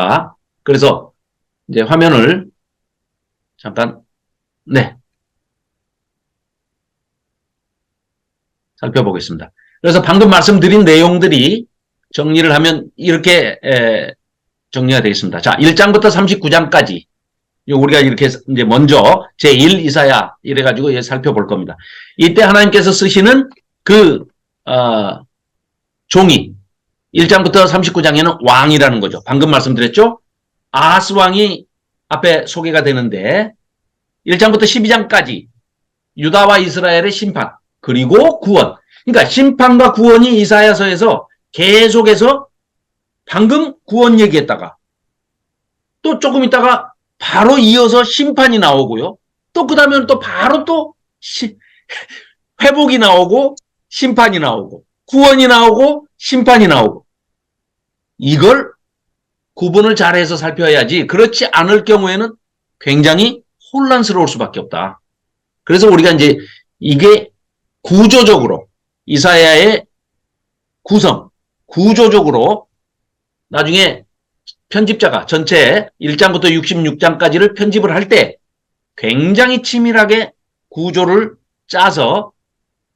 자, 그래서 이제 화면을 잠깐, 네, 살펴보겠습니다. 그래서 방금 말씀드린 내용들이 정리를 하면 이렇게 정리가 되겠습니다. 자, 1장부터 39장까지 우리가 이렇게 이제 먼저 제1 이사야 이래가지고 살펴볼 겁니다. 이때 하나님께서 쓰시는 그 종이 1장부터 39장에는 왕이라는 거죠. 방금 말씀드렸죠? 아하스 왕이 앞에 소개가 되는데 1장부터 12장까지 유다와 이스라엘의 심판 그리고 구원. 그러니까 심판과 구원이 이사야서에서 계속해서 방금 구원 얘기했다가 또 조금 있다가 바로 이어서 심판이 나오고요. 또 그 다음에는 또 바로 또 회복이 나오고 심판이 나오고 구원이 나오고 심판이 나오고 이걸 구분을 잘해서 살펴야지 그렇지 않을 경우에는 굉장히 혼란스러울 수밖에 없다. 그래서 우리가 이제 이게 구조적으로 이사야의 구성, 구조적으로 나중에 편집자가 전체 1장부터 66장까지를 편집을 할 때 굉장히 치밀하게 구조를 짜서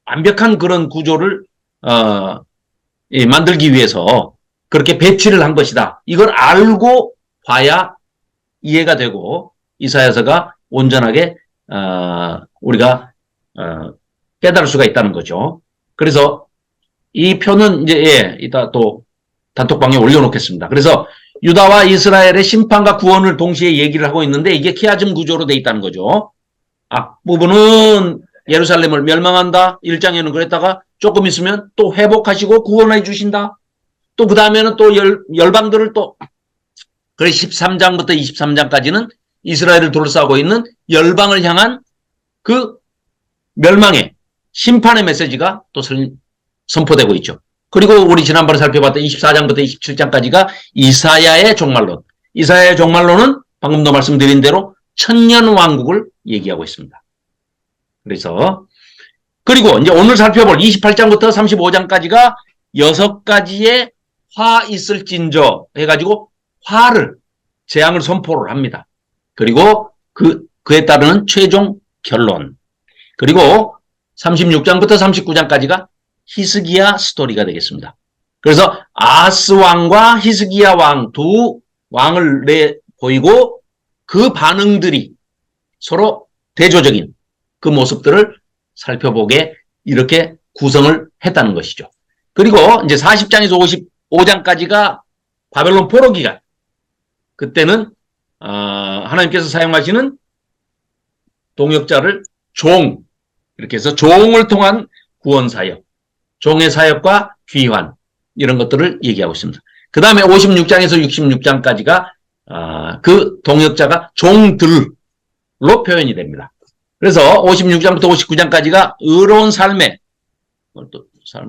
완벽한 그런 구조를 만들기 위해서 그렇게 배치를 한 것이다. 이걸 알고 봐야 이해가 되고 이사야서가 온전하게 우리가 깨달을 수가 있다는 거죠. 그래서 이 표는 이제 이따 또 단톡방에 올려놓겠습니다. 그래서 유다와 이스라엘의 심판과 구원을 동시에 얘기를 하고 있는데 이게 키아즘 구조로 돼 있다는 거죠. 앞부분은 예루살렘을 멸망한다. 1장에는 그랬다가 조금 있으면 또 회복하시고 구원해 주신다. 또 그 다음에는 또 열방들을 또 그래 13장부터 23장까지는 이스라엘을 둘러싸고 있는 열방을 향한 그 멸망의 심판의 메시지가 또 선포되고 있죠. 그리고 우리 지난번에 살펴봤던 24장부터 27장까지가 이사야의 종말론. 이사야의 종말론은 방금도 말씀드린 대로 천년 왕국을 얘기하고 있습니다. 그래서 그리고 이제 오늘 살펴볼 28장부터 35장까지가 6가지의 화 있을진저 해가지고 화를 재앙을 선포를 합니다. 그리고 그에 따르는 최종 결론. 그리고 36장부터 39장까지가 히스기야 스토리가 되겠습니다. 그래서 아하스 왕과 히스기야 왕 두 왕을 보이고 그 반응들이 서로 대조적인 그 모습들을 살펴보게 이렇게 구성을 했다는 것이죠. 그리고 이제 40장에서 55장까지가 바벨론 포로 기간. 그때는 하나님께서 사용하시는 동역자를 종 이렇게 해서 종을 통한 구원 사역, 종의 사역과 귀환 이런 것들을 얘기하고 있습니다. 그 다음에 56장에서 66장까지가 그 동역자가 종들로 표현이 됩니다. 그래서 56장부터 59장까지가 의로운 삶의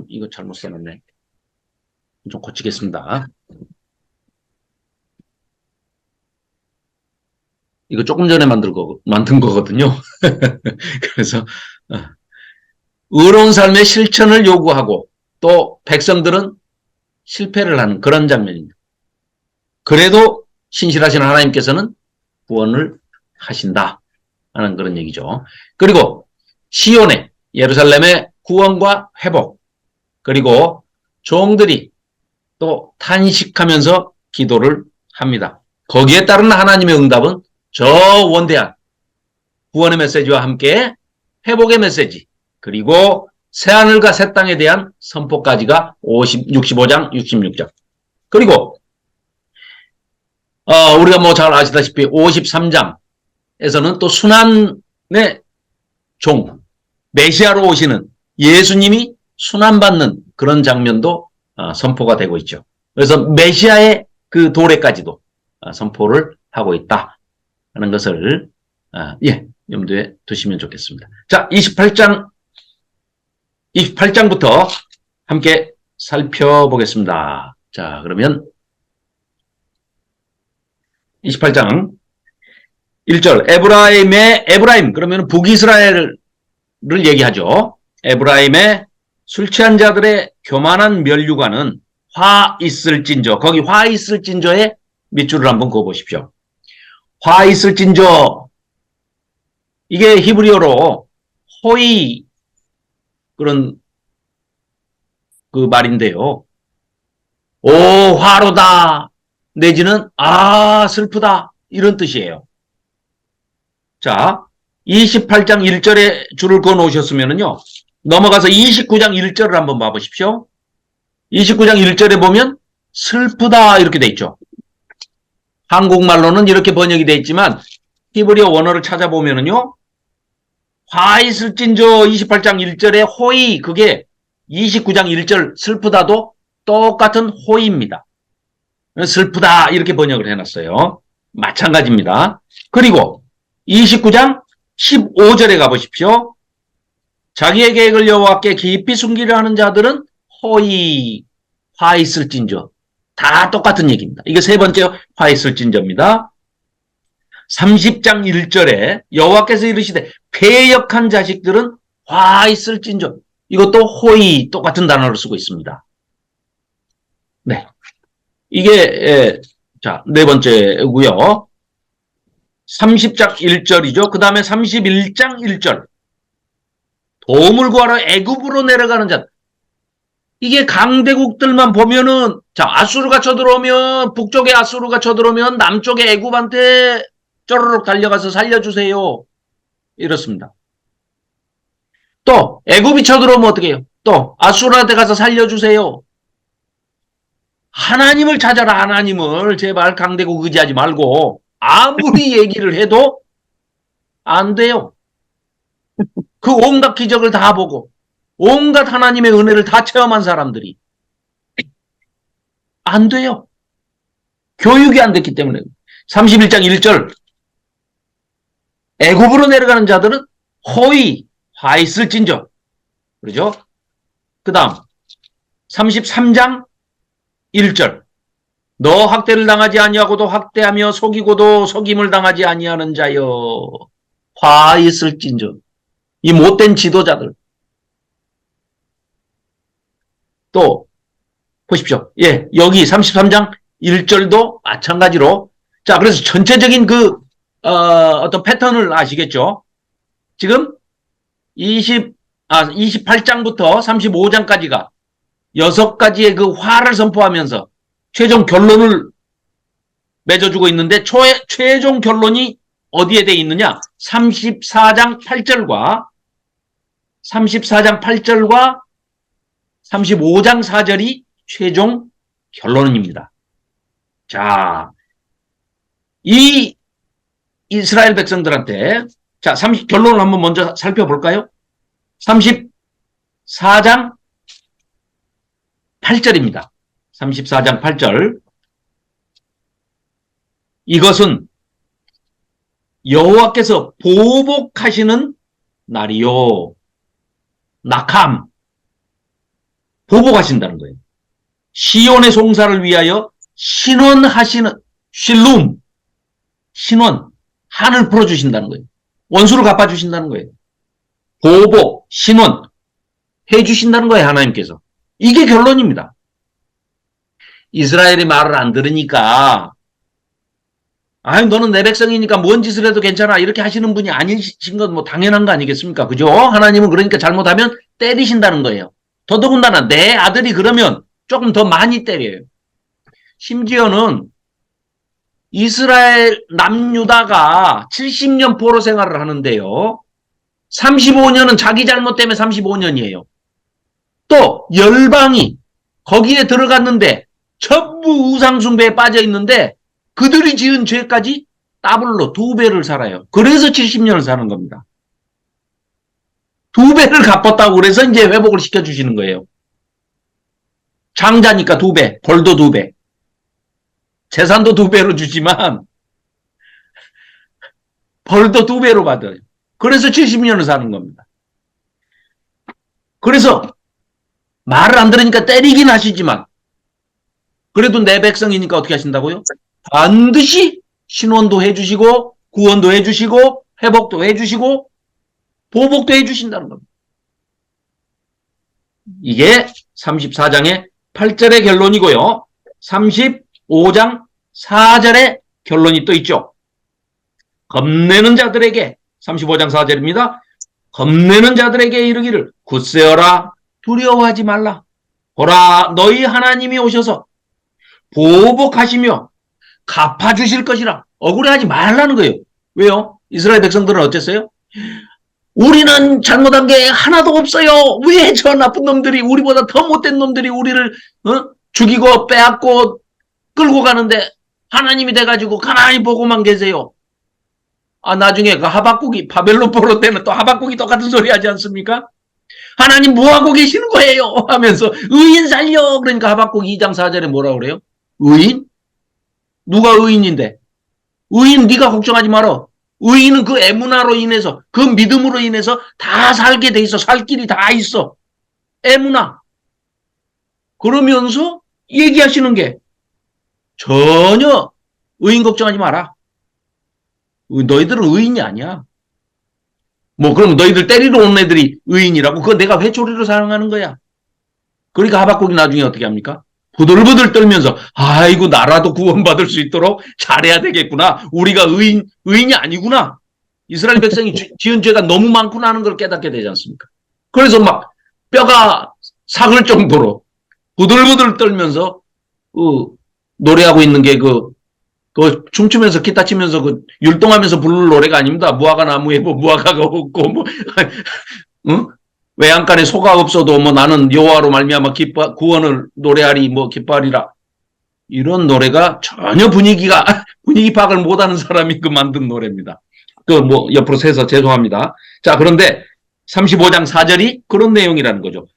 이거 잘못 써놨네. 좀 고치겠습니다. 이거 조금 전에 만든 거거든요. 그래서 의로운 삶의 실천을 요구하고 또 백성들은 실패를 하는 그런 장면입니다. 그래도 신실하신 하나님께서는 구원을 하신다 하는 그런 얘기죠. 그리고 시온의 예루살렘의 구원과 회복 그리고 종들이 또 탄식하면서 기도를 합니다. 거기에 따른 하나님의 응답은 저 원대한 구원의 메시지와 함께 회복의 메시지 그리고 새하늘과 새 땅에 대한 선포까지가 65장, 66장. 그리고 우리가 뭐 잘 아시다시피 53장에서는 또 순환의 종, 메시아로 오시는 예수님이 순환받는 그런 장면도 선포가 되고 있죠. 그래서 메시아의 그 도래까지도 선포를 하고 있다 하는 것을 염두에 두시면 좋겠습니다. 자, 28장부터 함께 살펴보겠습니다. 자, 그러면 28장 1절 에브라임 그러면 북이스라엘을 얘기하죠. 에브라임의 술 취한 자들의 교만한 면류관은 화 있을진저 거기 화 있을진저에 밑줄을 한번 그어보십시오. 화 있을진저, 이게 히브리어로 호의 그런 그 말인데요. 오, 화로다. 내지는 슬프다. 이런 뜻이에요. 자, 28장 1절에 줄을 그어 놓으셨으면요. 넘어가서 29장 1절을 한번 봐보십시오. 29장 1절에 보면 슬프다 이렇게 돼 있죠. 한국말로는 이렇게 번역이 돼 있지만 히브리어 원어를 찾아보면은요. 화 있을진저 28장 1절에 호의, 그게 29장 1절 슬프다도 똑같은 호의입니다. 슬프다 이렇게 번역을 해놨어요. 마찬가지입니다. 그리고 29장 15절에 가보십시오. 자기의 계획을 여호와께 깊이 숨기려 하는 자들은 호의, 화 있을진저. 다 똑같은 얘기입니다. 이게 세 번째 화 있을진저입니다. 30장 1절에 여호와께서 이르시되 패역한 자식들은 화 있을진저. 이것도 호의, 똑같은 단어를 쓰고 있습니다. 네. 이게 자, 네 번째고요. 30장 1절이죠. 그 다음에 31장 1절. 도움을 구하러 애굽으로 내려가는 자. 이게 강대국들만 보면은, 자, 아수르가 쳐들어오면, 북쪽에 아수르가 쳐들어오면 남쪽에 애굽한테 쪼르륵 달려가서 살려주세요. 이렇습니다. 또 애굽이 쳐들어오면 어떻게 해요? 또 아수르한테 가서 살려주세요. 하나님을 찾아라. 하나님을. 제발 강대국 의지하지 말고. 아무리 얘기를 해도 안 돼요. 그 온갖 기적을 다 보고 온갖 하나님의 은혜를 다 체험한 사람들이 안 돼요. 교육이 안 됐기 때문에. 31장 1절 애굽으로 내려가는 자들은 호의, 화 있을진저. 그러죠? 그 다음 33장 1절 너 학대를 당하지 아니하고도 학대하며 속이고도 속임을 당하지 아니하는 자여 화 있을진저. 이 못된 지도자들. 또 보십시오. 예, 여기 33장 1절도 마찬가지로. 자, 그래서 전체적인 어떤 패턴을 아시겠죠? 지금 28장부터 35장까지가 6가지의 그 화를 선포하면서 최종 결론을 맺어주고 있는데 최종 결론이 어디에 돼 있느냐? 34장 8절과 35장 4절이 최종 결론입니다. 자, 이 이스라엘 백성들한테 자, 결론을 한번 먼저 살펴볼까요? 34장 8절입니다. 34장 8절. 이것은 여호와께서 보복하시는 날이요. 낙함. 보복하신다는 거예요. 시온의 송사를 위하여 신원하시는 실룸. 신원. 한을 풀어주신다는 거예요. 원수를 갚아주신다는 거예요. 보복, 신원 해주신다는 거예요. 하나님께서. 이게 결론입니다. 이스라엘이 말을 안 들으니까 너는 내 백성이니까 뭔 짓을 해도 괜찮아 이렇게 하시는 분이 아니신 건 뭐 당연한 거 아니겠습니까? 그죠? 하나님은 그러니까 잘못하면 때리신다는 거예요. 더더군다나 내 아들이 그러면 조금 더 많이 때려요. 심지어는 이스라엘 남유다가 70년 포로 생활을 하는데요. 35년은 자기 잘못 때문에 35년이에요. 또 열방이 거기에 들어갔는데 전부 우상숭배에 빠져 있는데 그들이 지은 죄까지 더블로 2배를 살아요. 그래서 70년을 사는 겁니다. 2배를 갚았다고 그래서 이제 회복을 시켜주시는 거예요. 장자니까 2배, 벌도 2배. 재산도 2배로 주지만 벌도 2배로 받아요. 그래서 70년을 사는 겁니다. 그래서 말을 안 들으니까 때리긴 하시지만 그래도 내 백성이니까 어떻게 하신다고요? 반드시 신원도 해주시고 구원도 해주시고 회복도 해주시고 보복도 해주신다는 겁니다. 이게 34장의 8절의 결론이고요. 35장 4절에 결론이 또 있죠. 겁내는 자들에게 35장 4절입니다. 겁내는 자들에게 이르기를 굳세어라 두려워하지 말라. 보라 너희 하나님이 오셔서 보복하시며 갚아주실 것이라. 억울해하지 말라는 거예요. 왜요? 이스라엘 백성들은 어땠어요? 우리는 잘못한 게 하나도 없어요. 왜 저 나쁜 놈들이 우리보다 더 못된 놈들이 우리를 죽이고 빼앗고 끌고 가는데 하나님이 돼가지고 가만히 보고만 계세요. 아 나중에 그 하박국이 바벨론 포로 때는 또 하박국이 똑같은 소리 하지 않습니까? 하나님 뭐하고 계시는 거예요? 하면서 의인 살려. 그러니까 하박국 2장 4절에 뭐라고 그래요? 의인? 누가 의인인데? 의인 네가 걱정하지 마라. 의인은 그 에무나로 인해서 그 믿음으로 인해서 다 살게 돼 있어. 살 길이 다 있어. 에무나. 그러면서 얘기하시는 게 전혀 의인 걱정하지 마라. 너희들은 의인이 아니야. 뭐 그럼 너희들 때리러 온 애들이 의인이라고? 그건 내가 회초리로 사용하는 거야. 그러니까 하박국이 나중에 어떻게 합니까? 부들부들 떨면서 아이고 나라도 구원받을 수 있도록 잘해야 되겠구나. 우리가 의인이 아니구나. 이스라엘 백성이 지은 죄가 너무 많구나 하는 걸 깨닫게 되지 않습니까? 그래서 막 뼈가 삭을 정도로 부들부들 떨면서 노래하고 있는 게 그 춤추면서 기타 치면서 그 율동하면서 부를 노래가 아닙니다. 무화과 나무에 뭐 무화과가 없고 뭐 응? 외양간에 소가 없어도 뭐 나는 여호와로 말미암아 구원을 노래하리 뭐 기뻐하리라. 이런 노래가 전혀 분위기 파악을 못하는 사람이 그 만든 노래입니다. 그 뭐 옆으로 세서 죄송합니다. 자 그런데 35장 4절이 그런 내용이라는 거죠.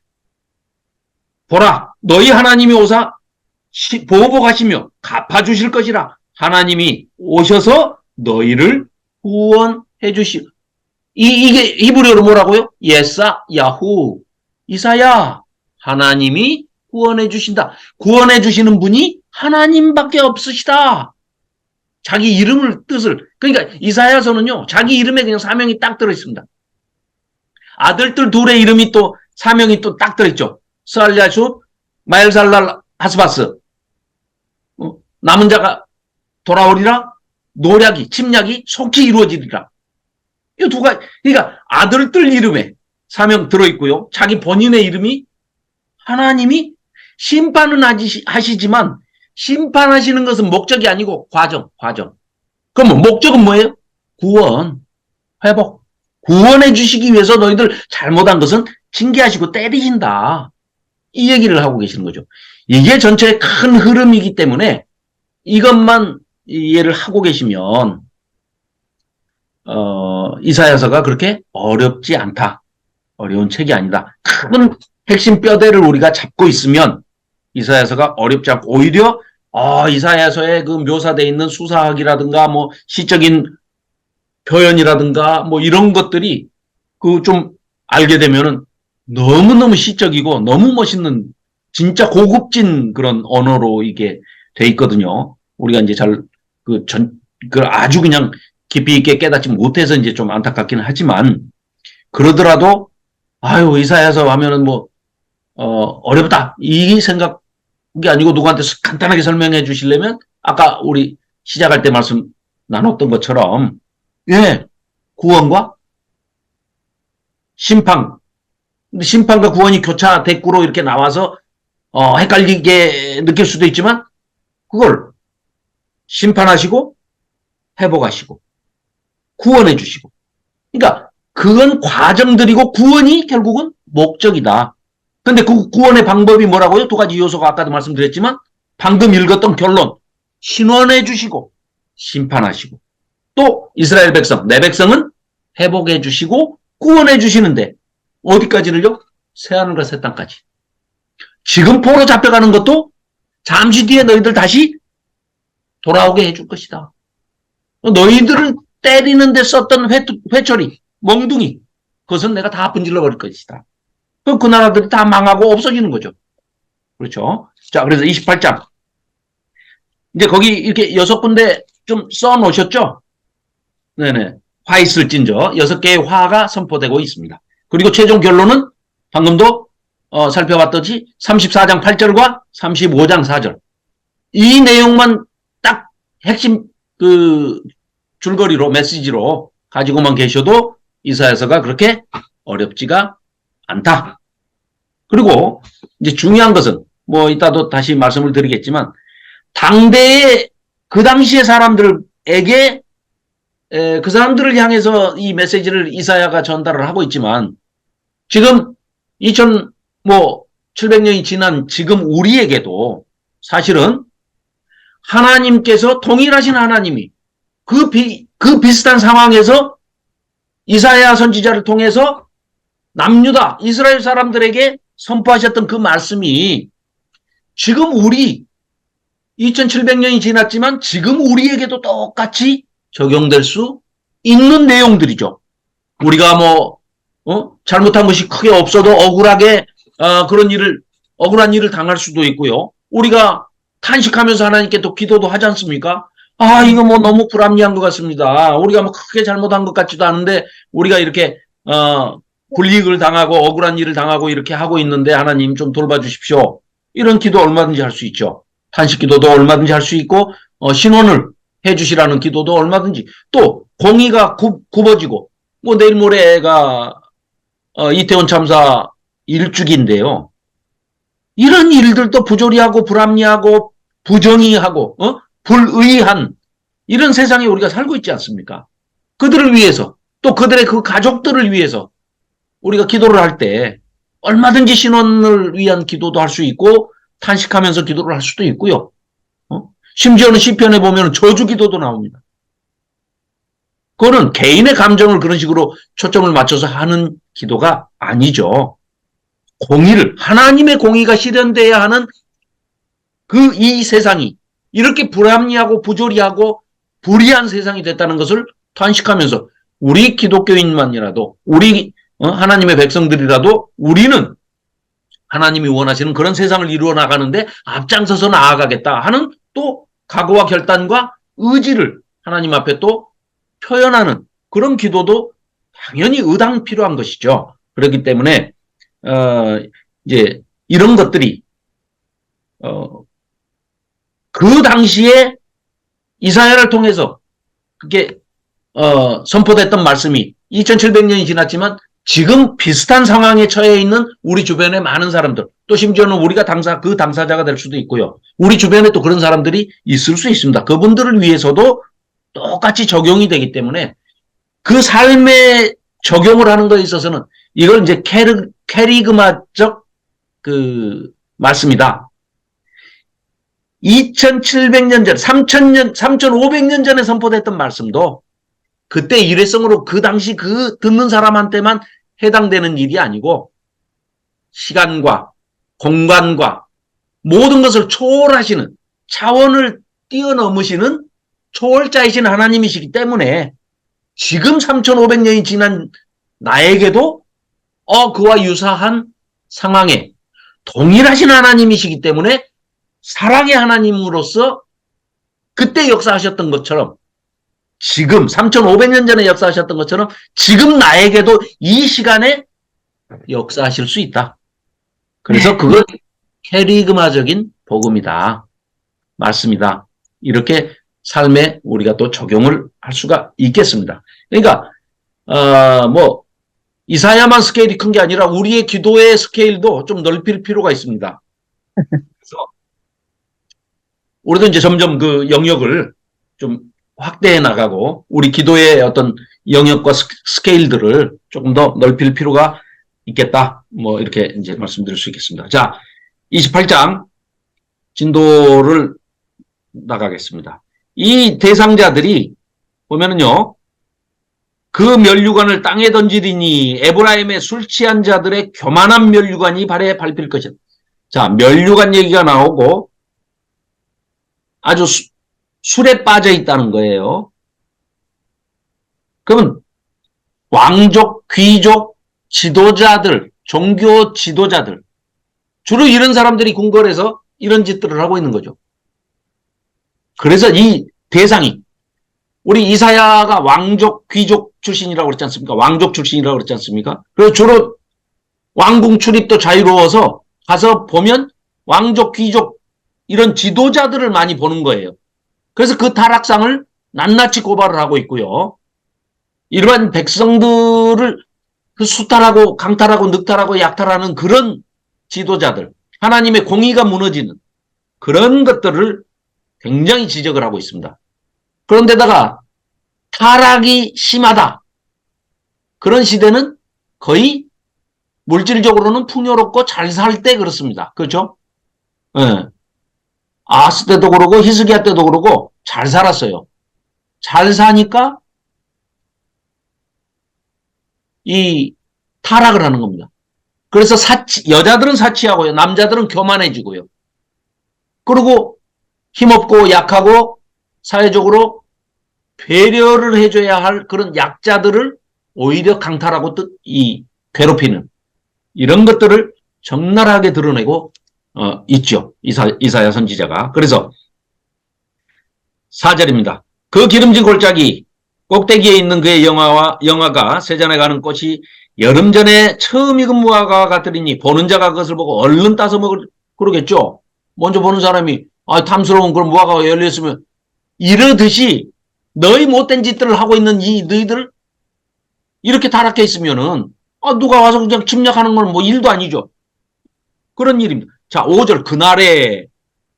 보라 너희 하나님이 오사 보복하시며 갚아주실 것이라. 하나님이 오셔서 너희를 구원해 주시오. 이게 히브리어로 뭐라고요? 예사 야후 이사야. 하나님이 구원해 주신다. 구원해 주시는 분이 하나님밖에 없으시다. 자기 이름을 뜻을. 그러니까 이사야서는요. 자기 이름에 그냥 사명이 딱 들어있습니다. 아들들 둘의 이름이 또 사명이 또 딱 들어있죠. 스알랴숑 마엘살랄 하스바스. 남은 자가 돌아오리라. 노략이 침략이 속히 이루어지리라. 이 두 가지. 그러니까 아들들 이름에 사명 들어있고요. 자기 본인의 이름이 하나님이 심판은 하시지만 심판하시는 것은 목적이 아니고 과정. 그럼 목적은 뭐예요? 구원, 회복. 구원해 주시기 위해서 너희들 잘못한 것은 징계하시고 때리신다. 이 얘기를 하고 계시는 거죠. 이게 전체의 큰 흐름이기 때문에 이것만 이해를 하고 계시면 이사야서가 그렇게 어렵지 않다. 어려운 책이 아니다. 큰 핵심 뼈대를 우리가 잡고 있으면 이사야서가 어렵지 않고 오히려 이사야서에 그 묘사되어 있는 수사학이라든가 뭐 시적인 표현이라든가 뭐 이런 것들이 그 좀 알게 되면은 너무너무 시적이고 너무 멋있는 진짜 고급진 그런 언어로 이게 돼 있거든요. 우리가 이제 아주 그냥 깊이 있게 깨닫지 못해서 이제 좀 안타깝기는 하지만 그러더라도 이사야서 하면은 뭐 어렵다 이 생각이 아니고 누구한테 간단하게 설명해 주시려면 아까 우리 시작할 때 말씀 나눴던 것처럼 구원과 심판. 근데 심판과 구원이 교차 대꾸로 이렇게 나와서 헷갈리게 느낄 수도 있지만 그걸 심판하시고 회복하시고 구원해 주시고. 그러니까 그건 과정들이고 구원이 결국은 목적이다. 근데 그 구원의 방법이 뭐라고요? 두 가지 요소가 아까도 말씀드렸지만 방금 읽었던 결론. 신원해 주시고 심판하시고 또 이스라엘 백성, 내 백성은 회복해 주시고 구원해 주시는데 어디까지를요? 새하늘과 새 땅까지. 지금 포로 잡혀가는 것도 잠시 뒤에 너희들 다시 돌아오게 해줄 것이다. 너희들을 때리는 데 썼던 회초리, 멍둥이, 그것은 내가 다 분질러 버릴 것이다. 그 나라들이 다 망하고 없어지는 거죠. 그렇죠? 자, 그래서 28장. 이제 거기 이렇게 6군데 좀 써 놓으셨죠? 네네. 화 있을 찐저 6개의 화가 선포되고 있습니다. 그리고 최종 결론은 방금도 살펴봤듯이 34장 8절과 35장 4절. 이 내용만 딱 핵심 줄거리로 메시지로 가지고만 계셔도 이사야서가 그렇게 어렵지가 않다. 그리고 이제 중요한 것은 뭐 이따도 다시 말씀을 드리겠지만 당대의 그 당시의 사람들에게 그 사람들을 향해서 이 메시지를 이사야가 전달을 하고 있지만 지금 700년이 지난 지금 우리에게도 사실은 하나님께서 동일하신 하나님이 그 비슷한 상황에서 이사야 선지자를 통해서 남유다 이스라엘 사람들에게 선포하셨던 그 말씀이 지금 2700년이 지났지만 지금 우리에게도 똑같이 적용될 수 있는 내용들이죠. 우리가 잘못한 것이 크게 없어도 억울한 일을 당할 수도 있고요. 우리가 탄식하면서 하나님께 또 기도도 하지 않습니까? 이거 너무 불합리한 것 같습니다. 우리가 크게 잘못한 것 같지도 않은데 우리가 이렇게 불이익을 당하고 억울한 일을 당하고 이렇게 하고 있는데 하나님 좀 돌봐주십시오. 이런 기도 얼마든지 할 수 있죠. 탄식 기도도 얼마든지 할 수 있고 신원을 해주시라는 기도도 얼마든지 또 공의가 굽어지고 내일 모레가 이태원 참사 1주기인데요. 이런 일들도 부조리하고 불합리하고 부정의하고 불의한 이런 세상에 우리가 살고 있지 않습니까? 그들을 위해서 또 그들의 그 가족들을 위해서 우리가 기도를 할 때 얼마든지 신원을 위한 기도도 할 수 있고 탄식하면서 기도를 할 수도 있고요. 심지어는 시편에 보면 저주 기도도 나옵니다. 그거는 개인의 감정을 그런 식으로 초점을 맞춰서 하는 기도가 아니죠. 하나님의 공의가 실현돼야 하는 이 세상이 이렇게 불합리하고 부조리하고 불의한 세상이 됐다는 것을 탄식하면서 우리 기독교인만이라도 우리 하나님의 백성들이라도 우리는 하나님이 원하시는 그런 세상을 이루어 나가는데 앞장서서 나아가겠다 하는 또 각오와 결단과 의지를 하나님 앞에 또 표현하는 그런 기도도 당연히 의당 필요한 것이죠. 그렇기 때문에 이제 이런 것들이 그 당시에 이사야를 통해서 그게 선포됐던 말씀이 2700년이 지났지만 지금 비슷한 상황에 처해 있는 우리 주변의 많은 사람들 또 심지어는 우리가 그 당사자가 될 수도 있고요. 우리 주변에 또 그런 사람들이 있을 수 있습니다. 그분들을 위해서도 똑같이 적용이 되기 때문에 그 삶에 적용을 하는 것에 있어서는 이걸 이제 캐리그마적 말씀이다. 2700년 전, 3500년 전에 선포됐던 말씀도 그때 일회성으로 그 당시 듣는 사람한테만 해당되는 일이 아니고 시간과 공간과 모든 것을 초월하시는 차원을 뛰어넘으시는 초월자이신 하나님이시기 때문에 지금 3500년이 지난 나에게도 그와 유사한 상황에 동일하신 하나님이시기 때문에 사랑의 하나님으로서 그때 역사하셨던 것처럼 지금 3500년 전에 역사하셨던 것처럼 지금 나에게도 이 시간에 역사하실 수 있다. 그래서 그건 캐리그마적인 복음이다. 맞습니다. 이렇게 삶에 우리가 또 적용을 할 수가 있겠습니다. 그러니까 이사야만 스케일이 큰 게 아니라 우리의 기도의 스케일도 좀 넓힐 필요가 있습니다. 그래서 우리도 이제 점점 그 영역을 좀 확대해 나가고 우리 기도의 어떤 영역과 스케일들을 조금 더 넓힐 필요가 있겠다. 이렇게 이제 말씀드릴 수 있겠습니다. 자, 28장 진도를 나가겠습니다. 이 대상자들이 보면은요, 그 면류관을 땅에 던지리니 에브라임의 술 취한 자들의 교만한 면류관이 발에 밟힐 것이다. 자, 면류관 얘기가 나오고 아주 술에 빠져 있다는 거예요. 그러면 왕족, 귀족, 지도자들, 종교 지도자들 주로 이런 사람들이 궁궐에서 이런 짓들을 하고 있는 거죠. 그래서 이 대상이 우리 이사야가 왕족, 귀족 출신이라고 그랬지 않습니까? 왕족 출신이라고 그랬지 않습니까? 그리고 주로 왕궁 출입도 자유로워서 가서 보면 왕족, 귀족 이런 지도자들을 많이 보는 거예요. 그래서 그 타락상을 낱낱이 고발을 하고 있고요. 일반 백성들을 그 수탈하고 강탈하고 늑탈하고 약탈하는 그런 지도자들, 하나님의 공의가 무너지는 그런 것들을 굉장히 지적을 하고 있습니다. 그런데다가 타락이 심하다. 그런 시대는 거의 물질적으로는 풍요롭고 잘 살 때 그렇습니다. 그렇죠? 예. 아하스 때도 그러고 히스기야 때도 그러고 잘 살았어요. 잘 사니까 이 타락을 하는 겁니다. 그래서 여자들은 사치하고요. 남자들은 교만해지고요. 그리고 힘없고 약하고 사회적으로 배려를 해줘야 할 그런 약자들을 오히려 강탈하고 괴롭히는 이런 것들을 적나라하게 드러내고 있죠. 이사야 선지자가. 그래서 4절입니다. 그 기름진 골짜기 꼭대기에 있는 그의 영화가 세잔에 가는 꽃이 여름 전에 처음 익은 무화과 같으리니 보는 자가 그것을 보고 얼른 따서 먹을 그러겠죠. 먼저 보는 사람이 탐스러운 그런 무화과가 열렸으면 이러듯이 너희 못된 짓들을 하고 있는 이 너희들 이렇게 타락해 있으면은 누가 와서 그냥 침략하는 건 뭐 일도 아니죠. 그런 일입니다. 자, 5절 그날에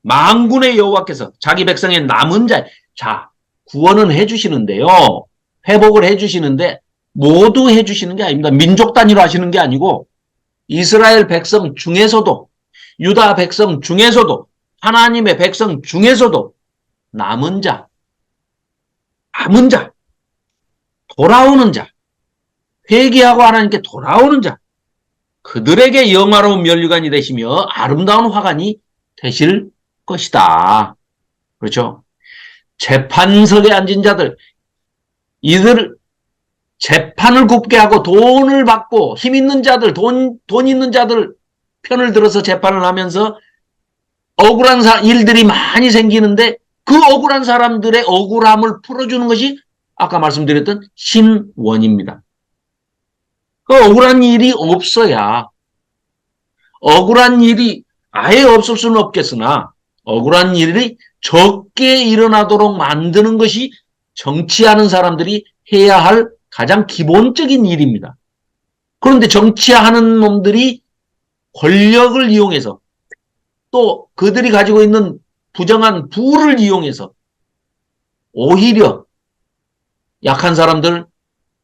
만군의 여호와께서 자기 백성의 남은 자 구원은 해주시는데요. 회복을 해주시는데 모두 해주시는 게 아닙니다. 민족 단위로 하시는 게 아니고 이스라엘 백성 중에서도 유다 백성 중에서도 하나님의 백성 중에서도 남은 자 돌아오는 자 회개하고 하나님께 돌아오는 자 그들에게 영화로운 면류관이 되시며 아름다운 화관이 되실 것이다. 그렇죠? 재판석에 앉은 자들 이들 재판을 굽게 하고 돈을 받고 힘 있는 자들 돈 있는 자들 편을 들어서 재판을 하면서 억울한 일들이 많이 생기는데 그 억울한 사람들의 억울함을 풀어주는 것이 아까 말씀드렸던 신원입니다. 그 억울한 일이 없어야 억울한 일이 아예 없을 수는 없겠으나 억울한 일이 적게 일어나도록 만드는 것이 정치하는 사람들이 해야 할 가장 기본적인 일입니다. 그런데 정치하는 놈들이 권력을 이용해서 또 그들이 가지고 있는 부정한 부를 이용해서 오히려 약한 사람들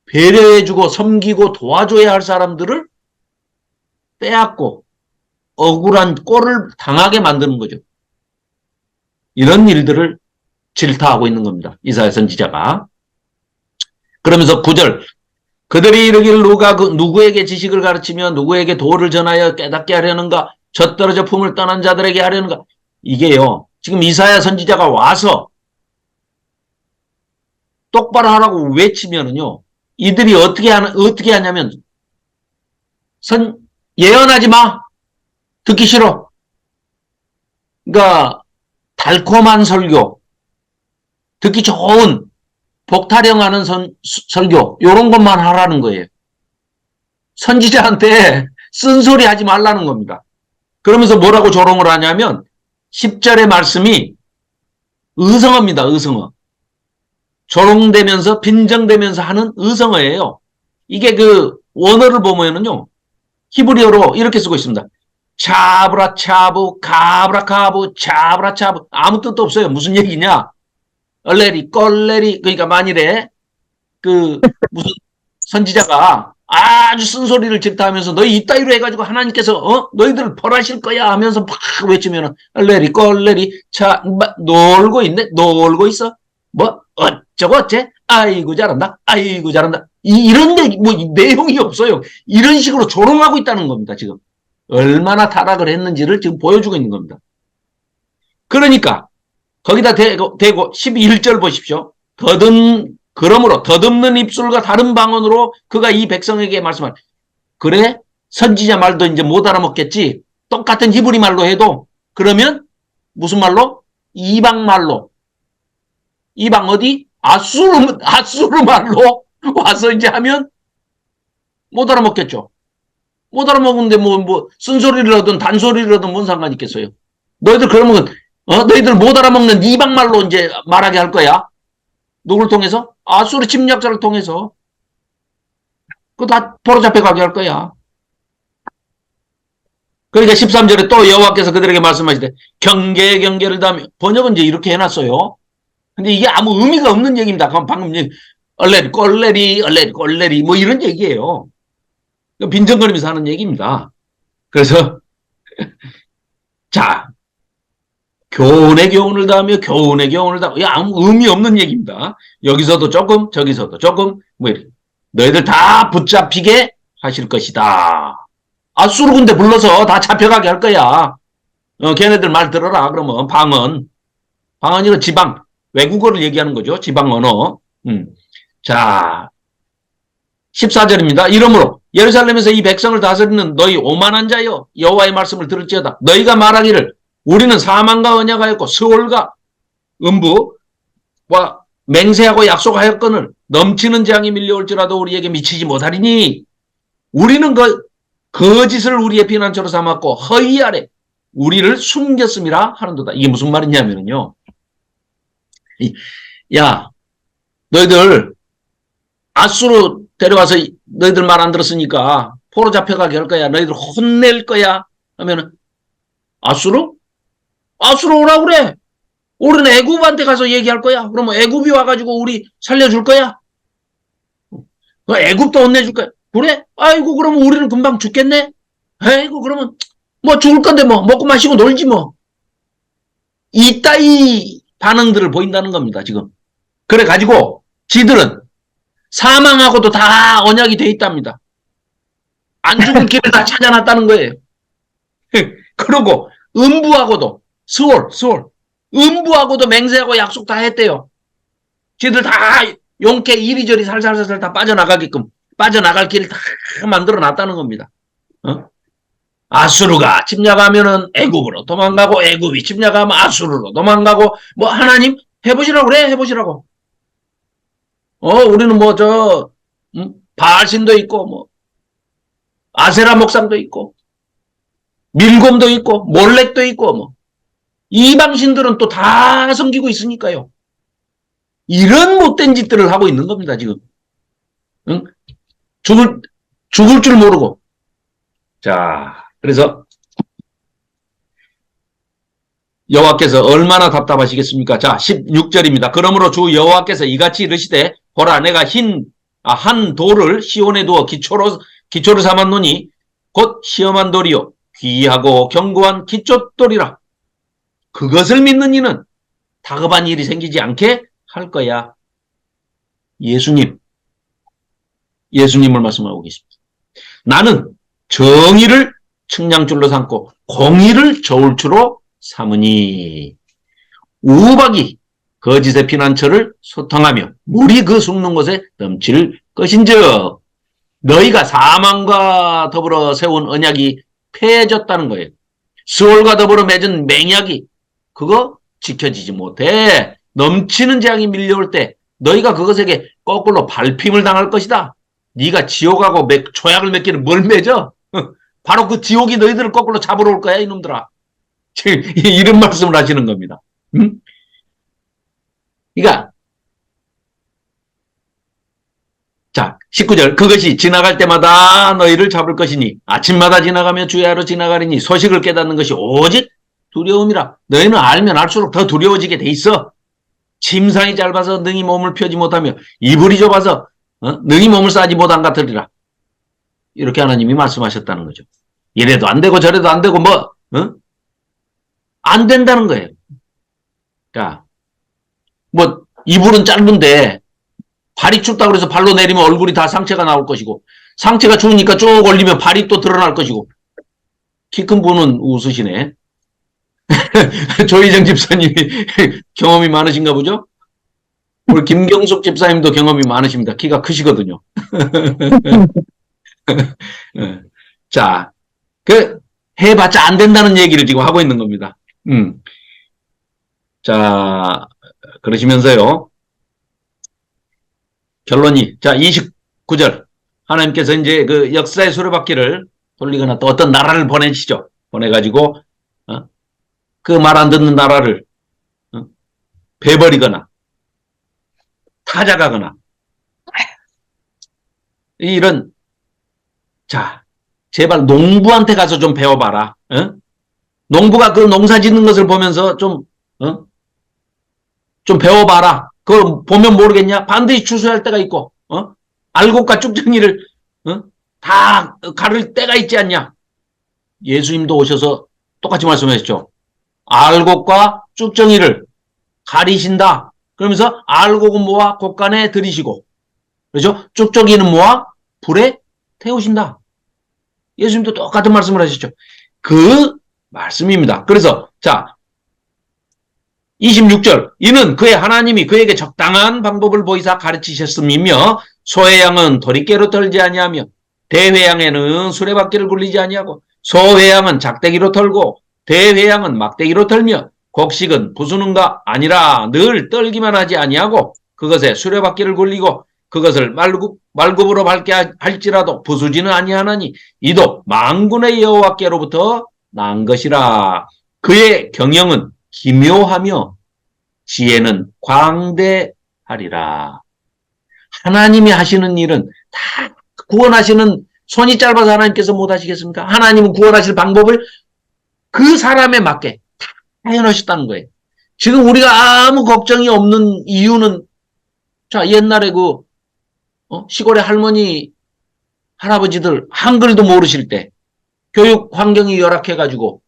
배려해주고 섬기고 도와줘야 할 사람들을 빼앗고 억울한 꼴을 당하게 만드는 거죠. 이런 일들을 질타하고 있는 겁니다. 이사야 선지자가. 그러면서 9절 그들이 이르기를 누가 누구에게 지식을 가르치며 누구에게 도를 전하여 깨닫게 하려는가 젖떨어져 품을 떠난 자들에게 하려는가 이게요. 지금 이사야 선지자가 와서 똑바로 하라고 외치면은요. 이들이 어떻게 하냐면 예언하지 마. 듣기 싫어. 그러니까 달콤한 설교, 듣기 좋은 복타령하는 설교 이런 것만 하라는 거예요. 선지자한테 쓴소리 하지 말라는 겁니다. 그러면서 뭐라고 조롱을 하냐면 10절의 말씀이 의성어입니다. 의성어. 조롱되면서 빈정되면서 하는 의성어예요. 이게 그 원어를 보면은요. 히브리어로 이렇게 쓰고 있습니다. 차브라 차부 가브라 가부 차브라 차부 아무 뜻도 없어요. 무슨 얘기냐? 얼레리 껄레리 그러니까 만일에 그 무슨 선지자가 아주 쓴소리를 질타하면서 너희 이따위로 해가지고 하나님께서 너희들을 벌하실 거야 하면서 막 외치면은 얼레리 껄레리 차 놀고 있네 놀고 있어 뭐 어쩌고 어째 아이고 잘한다 아이고 잘한다 이런 얘기 뭐 내용이 없어요. 이런 식으로 조롱하고 있다는 겁니다. 지금 얼마나 타락을 했는지를 지금 보여주고 있는 겁니다. 그러니까 거기다 대고 11절 보십시오. 그러므로 더듬는 입술과 다른 방언으로 그가 이 백성에게 말씀할 그래 선지자 말도 이제 못 알아먹겠지. 똑같은 히브리 말로 해도 그러면 무슨 말로? 이방 말로 이방 어디? 아수르 말로 와서 이제 하면 못 알아먹겠죠. 못 알아먹는데 뭐 쓴소리를 하든 단소리를 하든 뭔 상관이 있겠어요. 너희들 그러면 너희들 못 알아먹는 이방말로 이제 말하게 할 거야. 누굴 통해서? 아수르 침략자를 통해서. 그거 다 포로잡혀가게 할 거야. 그러니까 13절에 또 여호와께서 그들에게 말씀하시되 경계를 다하며, 번역은 이제 이렇게 해놨어요. 근데 이게 아무 의미가 없는 얘기입니다. 방금 얼레리 꼴레리 뭐 이런 얘기예요. 빈정거리면서 하는 얘기입니다. 그래서 자, 교훈의 교훈을 다하며 교훈의 교훈을 다하며, 아무 의미 없는 얘기입니다. 여기서도 조금 저기서도 조금 뭐 이렇게 너희들 다 붙잡히게 하실 것이다. 아수르 군대 불러서 다 잡혀가게 할 거야. 걔네들 말 들어라. 그러면 방언이란 지방 외국어를 얘기하는 거죠. 지방 언어. 자, 14절입니다. 이러므로 예루살렘에서 이 백성을 다스리는 너희 오만한 자여, 여호와의 말씀을 들을지어다. 너희가 말하기를 우리는 사망과 언약하였고 스올과 음부와 맹세하고 약속하였거늘 넘치는 재앙이 밀려올지라도 우리에게 미치지 못하리니 우리는 거짓을 우리의 피난처로 삼았고 허위 아래 우리를 숨겼음이라 하는도다. 이게 무슨 말이냐면요. 야, 너희들 아수르 데려와서 너희들 말 안 들었으니까 포로 잡혀가게 할 거야. 너희들 혼낼 거야. 하면은 아수르 오라고 그래. 우리는 애굽한테 가서 얘기할 거야. 그러면 애굽이 와가지고 우리 살려줄 거야. 애굽도 혼내줄 거야. 그래? 아이고, 그러면 우리는 금방 죽겠네? 아이고, 그러면 뭐 죽을 건데 뭐 먹고 마시고 놀지 뭐. 이따위 반응들을 보인다는 겁니다, 지금. 그래가지고 지들은 사망하고도 다 언약이 돼 있답니다. 안 죽을 길을 다 찾아놨다는 거예요. 그러고 음부하고도 스월 음부하고도 맹세하고 약속 다 했대요. 지들 다 용케 이리저리 살살살살 다 빠져나가게끔 빠져나갈 길을 다 만들어 놨다는 겁니다. 아수르가 침략하면은 애굽으로 도망가고 애굽이 침략하면 아수르로 도망가고 뭐 하나님 해보시라고 그래. 해보시라고. 우리는 뭐 바알신도 있고 뭐 아세라 목상도 있고 밀곰도 있고 몰렉도 있고 뭐 이방신들은 또 다 섬기고 있으니까요. 이런 못된 짓들을 하고 있는 겁니다, 지금. 응? 죽을 줄 모르고. 자, 그래서 여호와께서 얼마나 답답하시겠습니까? 자, 16절입니다. 그러므로 주 여호와께서 이같이 이르시되 보라 내가 한 돌을 시온에 두어 기초를 삼았노니 곧 시험한 돌이요 귀하고 견고한 기초돌이라. 그것을 믿는 이는 다급한 일이 생기지 않게 할 거야. 예수님을 말씀하고 계십니다. 나는 정의를 측량줄로 삼고 공의를 저울추로 삼으니 우박이 거짓의 피난처를 소탕하며 물이 그 숨는 곳에 넘칠 것인즉 너희가 사망과 더불어 세운 언약이 폐해졌다는 거예요. 스올과 더불어 맺은 맹약이 그거 지켜지지 못해 넘치는 재앙이 밀려올 때 너희가 그것에게 거꾸로 밟힘을 당할 것이다. 네가 지옥하고 조약을 맺기는 뭘 맺어? 바로 그 지옥이 너희들을 거꾸로 잡으러 올 거야, 이놈들아. 이런 말씀을 하시는 겁니다. 응? 그러니까 자, 19절 그것이 지나갈 때마다 너희를 잡을 것이니 아침마다 지나가며 주야로 지나가리니 소식을 깨닫는 것이 오직 두려움이라. 너희는 알면 알수록 더 두려워지게 돼 있어. 침상이 짧아서 능히 몸을 펴지 못하며 이불이 좁아서 능히 몸을 싸지 못한 같으리라. 이렇게 하나님이 말씀하셨다는 거죠. 이래도 안 되고 저래도 안 되고 안 된다는 거예요. 자, 뭐 이불은 짧은데 발이 춥다고 해서 발로 내리면 얼굴이 다 상체가 나올 것이고 상체가 추우니까 쭉 올리면 발이 또 드러날 것이고. 키 큰 분은 웃으시네. 조희정 집사님이 경험이 많으신가 보죠? 우리 김경숙 집사님도 경험이 많으십니다. 키가 크시거든요. 자, 해봤자 안 된다는 얘기를 지금 하고 있는 겁니다. 자, 그러시면서요. 결론이, 자, 29절. 하나님께서 이제 그 역사의 수레바퀴를 돌리거나 또 어떤 나라를 보내시죠. 보내가지고, 그 말 안 듣는 나라를 베버리거나 타작하거나 이런 자 제발 농부한테 가서 좀 배워봐라. 농부가 그 농사 짓는 것을 보면서 좀 배워봐라. 그걸 보면 모르겠냐? 반드시 추수할 때가 있고 알곡과 쭉정이를 다 가를 때가 있지 않냐? 예수님도 오셔서 똑같이 말씀하셨죠. 알곡과 쭉정이를 가리신다. 그러면서 알곡은 모아 곡간에 들이시고 그렇죠? 쭉정이는 모아 불에 태우신다. 예수님도 똑같은 말씀을 하셨죠. 그 말씀입니다. 그래서 자 26절 이는 그의 하나님이 그에게 적당한 방법을 보이사 가르치셨음이며 소의 양은 도리깨로 털지 아니하며 대회양에는 수레바퀴를 굴리지 아니하고 소회양은 작대기로 털고 대회양은 막대기로 털며 곡식은 부수는가 아니라 늘 떨기만 하지 아니하고 그것에 수레바퀴를 굴리고 그것을 말굽으로 밟게 할지라도 부수지는 아니하나니 이도 만군의 여호와께로부터 난 것이라. 그의 경영은 기묘하며 지혜는 광대하리라. 하나님이 하시는 일은 다 구원하시는 손이 짧아서 하나님께서 못하시겠습니까? 하나님은 구원하실 방법을 그 사람에 맞게 다 해놓으셨다는 거예요. 지금 우리가 아무 걱정이 없는 이유는 자 옛날에 그 시골의 할머니 할아버지들 한글도 모르실 때 교육 환경이 열악해가지고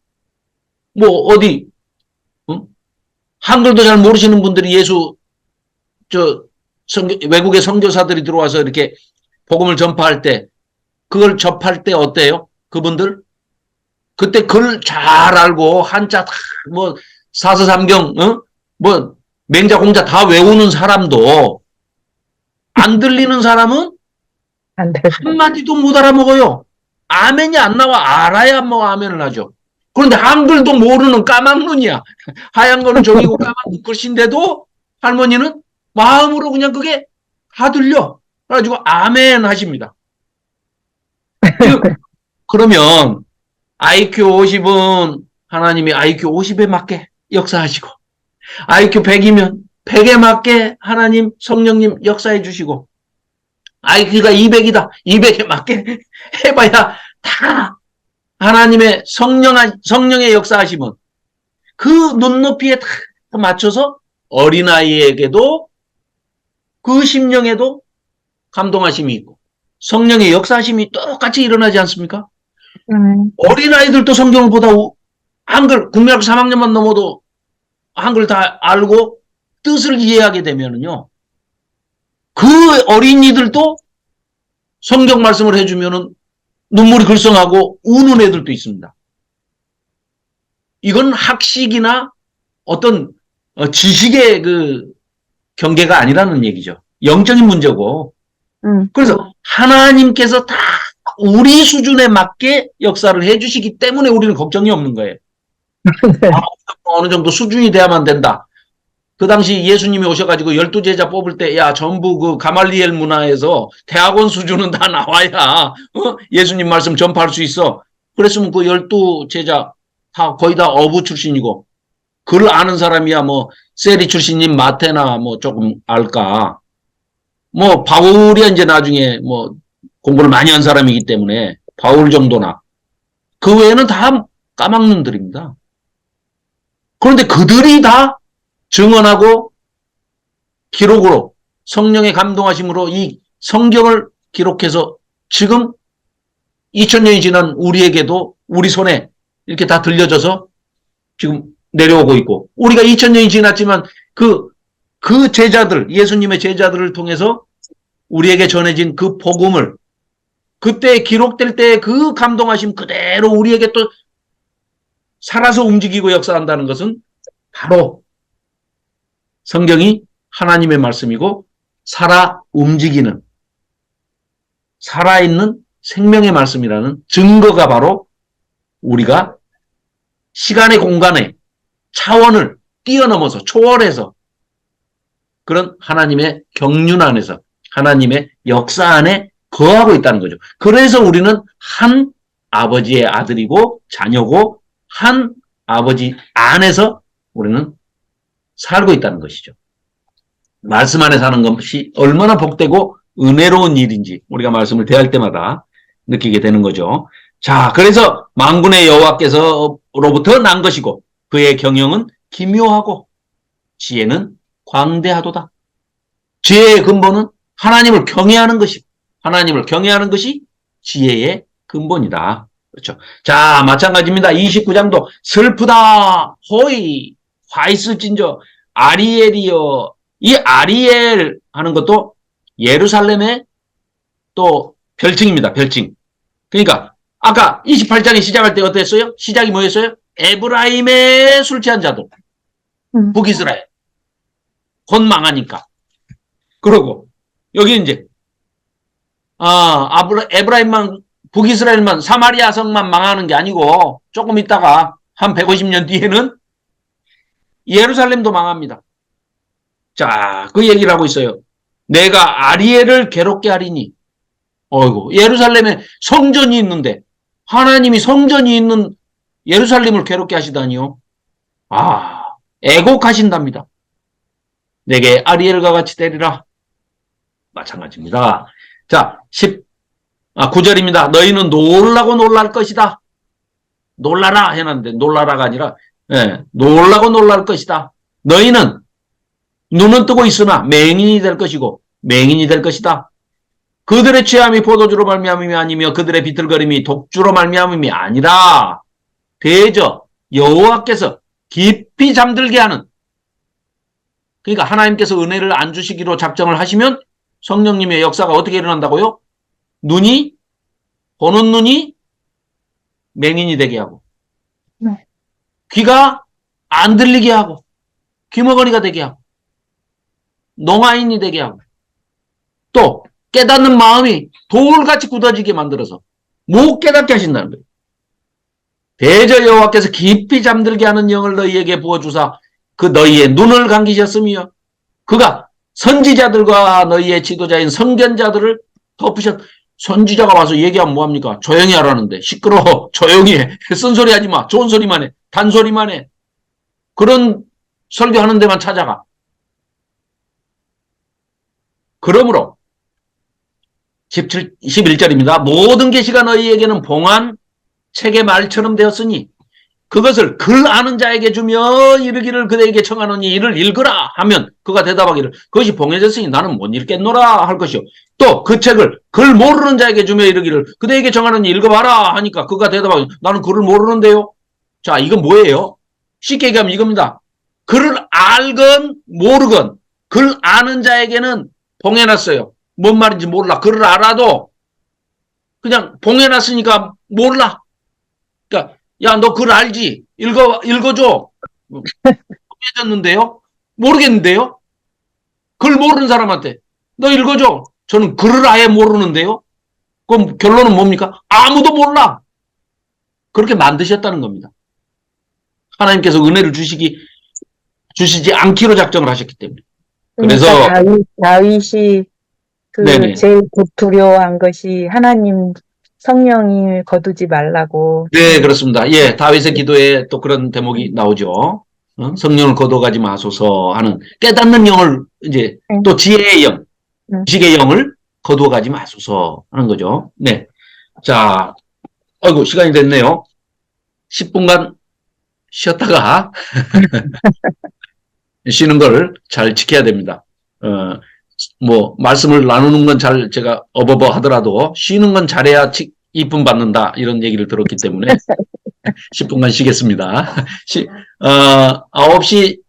뭐 어디 한글도 잘 모르시는 분들이 예수 외국의 선교사들이 들어와서 이렇게 복음을 전파할 때 그걸 접할 때 어때요? 그분들 그때 글 잘 알고 한자 뭐 사서삼경 뭐 맹자 공자 다 외우는 사람도 안 들리는 사람은 한마디도 못 알아먹어요. 아멘이 안 나와 알아야 뭐 아멘을 하죠. 그런데 한글도 모르는 까막눈이야. 하얀 거는 종이고 까만 글씨인데도 할머니는 마음으로 그냥 그게 다 들려. 그래가지고 아멘 하십니다. 그러면 IQ 50은 하나님이 IQ 50에 맞게 역사하시고 IQ 100이면 100에 맞게 하나님 성령님 역사해 주시고 IQ가 200이다. 200에 맞게 해봐야 다 하나님의 성령의 역사하시면 그 눈높이에 다 맞춰서 어린아이에게도 그 심령에도 감동하심이 있고 성령의 역사하심이 똑같이 일어나지 않습니까? 어린아이들도 성경을 보다 한글 국민학교 3학년만 넘어도 한글 다 알고 뜻을 이해하게 되면은요. 그 어린이들도 성경 말씀을 해주면은 눈물이 글썽하고 우는 애들도 있습니다. 이건 학식이나 어떤 지식의 그 경계가 아니라는 얘기죠. 영적인 문제고. 그래서 하나님께서 다 우리 수준에 맞게 역사를 해주시기 때문에 우리는 걱정이 없는 거예요. 어느 정도 수준이 돼야만 된다. 그 당시 예수님이 오셔가지고 12제자 뽑을 때, 야, 전부 그 가말리엘 문화에서 대학원 수준은 다 나와야, 예수님 말씀 전파할 수 있어. 그랬으면 그 12제자 다 거의 다 어부 출신이고, 글 아는 사람이야 뭐, 세리 출신인 마테나 뭐 조금 알까. 뭐, 바울이야 이제 나중에 뭐, 공부를 많이 한 사람이기 때문에, 바울 정도나. 그 외에는 다 까막눈들입니다. 그런데 그들이 다 증언하고 기록으로 성령의 감동하심으로 이 성경을 기록해서 지금 2000년이 지난 우리에게도 우리 손에 이렇게 다 들려져서 지금 내려오고 있고 우리가 2000년이 지났지만 그 제자들 예수님의 제자들을 통해서 우리에게 전해진 그 복음을 그때 기록될 때 그 감동하심 그대로 우리에게 또 살아서 움직이고 역사한다는 것은 바로 성경이 하나님의 말씀이고 살아 움직이는 살아있는 생명의 말씀이라는 증거가 바로 우리가 시간의 공간의 차원을 뛰어넘어서 초월해서 그런 하나님의 경륜 안에서 하나님의 역사 안에 거하고 있다는 거죠. 그래서 우리는 한 아버지의 아들이고 자녀고 한 아버지 안에서 우리는 살고 있다는 것이죠. 말씀 안에 사는 것이 얼마나 복되고 은혜로운 일인지 우리가 말씀을 대할 때마다 느끼게 되는 거죠. 자, 그래서 만군의 여호와께서로부터 난 것이고 그의 경영은 기묘하고 지혜는 광대하도다. 지혜의 근본은 하나님을 경외하는 것이고 하나님을 경외하는 것이 지혜의 근본이다. 그렇죠. 자, 마찬가지입니다. 29장도 슬프다, 호이, 화이스 진저, 아리엘이여. 이 아리엘 하는 것도 예루살렘의 또 별칭입니다. 별칭. 그러니까 아까 28장에 시작할 때 어땠어요? 시작이 뭐였어요? 에브라임의 술 취한 자들. 북이스라엘. 곧 망하니까. 그러고 여기 이제 에브라임만 북이스라엘만 사마리아 성만 망하는 게 아니고 조금 있다가 한 150년 뒤에는 예루살렘도 망합니다. 자, 그 얘기를 하고 있어요. 내가 아리엘을 괴롭게 하리니. 어이구, 예루살렘에 성전이 있는데 하나님이 성전이 있는 예루살렘을 괴롭게 하시다니요. 애곡하신답니다. 내게 아리엘과 같이 되리라. 마찬가지입니다. 자, 9절입니다. 너희는 놀라고 놀랄 것이다. 놀라라 해놨는데 놀라라가 아니라 놀라고 놀랄 것이다. 너희는 눈은 뜨고 있으나 맹인이 될 것이고 맹인이 될 것이다. 그들의 취함이 포도주로 말미암음이 아니며 그들의 비틀거림이 독주로 말미암음이 아니라 대저 여호와께서 깊이 잠들게 하는, 그러니까 하나님께서 은혜를 안 주시기로 작정을 하시면 성령님의 역사가 어떻게 일어난다고요? 보는 눈이 맹인이 되게 하고 귀가 안 들리게 하고 귀머거리가 되게 하고 농아인이 되게 하고 또 깨닫는 마음이 돌같이 굳어지게 만들어서 못 깨닫게 하신다는 거예요. 대저 여호와께서 깊이 잠들게 하는 영을 너희에게 부어주사 그 너희의 눈을 감기셨으며 그가 선지자들과 너희의 지도자인 선견자들을 덮으셨. 선지자가 와서 얘기하면 뭐합니까? 조용히 하라는데 시끄러워. 조용히 해. 쓴소리 하지 마. 좋은 소리만 해. 단소리만 해. 그런 설교하는 데만 찾아가. 그러므로 11절입니다. 모든 계시가 너희에게는 봉한 책의 말처럼 되었으니 그것을 글 아는 자에게 주며 이르기를 그대에게 청하노니 이를 읽으라 하면 그가 대답하기를 그것이 봉해졌으니 나는 못 읽겠노라 할 것이요. 또 그 책을 글 모르는 자에게 주며 이르기를 그대에게 청하노니 읽어봐라 하니까 그가 대답하기를 나는 글을 모르는데요. 자, 이건 뭐예요? 쉽게 얘기하면 이겁니다. 글을 알건 모르건 글 아는 자에게는 봉해놨어요. 뭔 말인지 몰라. 글을 알아도 그냥 봉해놨으니까 몰라. 그러니까 야, 너 글 알지? 읽어줘. 봉해졌는데요? 모르겠는데요? 글 모르는 사람한테 너 읽어줘. 저는 글을 아예 모르는데요? 그럼 결론은 뭡니까? 아무도 몰라. 그렇게 만드셨다는 겁니다. 하나님께서 은혜를 주시지 않기로 작정을 하셨기 때문에. 그래서 다윗이 제일 두려워한 것이 하나님 성령을 거두지 말라고. 네, 그렇습니다. 예, 다윗의 기도에 또 그런 대목이 나오죠. 성령을 거둬가지 마소서 하는 깨닫는 영을 이제 또 지혜의 영, 지식의 영을 거두어가지 마소서 하는 거죠. 네. 자, 아이고, 시간이 됐네요. 10분간 쉬었다가 쉬는 걸 잘 지켜야 됩니다. 말씀을 나누는 건 잘 제가 어버버 하더라도 쉬는 건 잘해야 이쁨 받는다 이런 얘기를 들었기 때문에 10분간 쉬겠습니다. 9시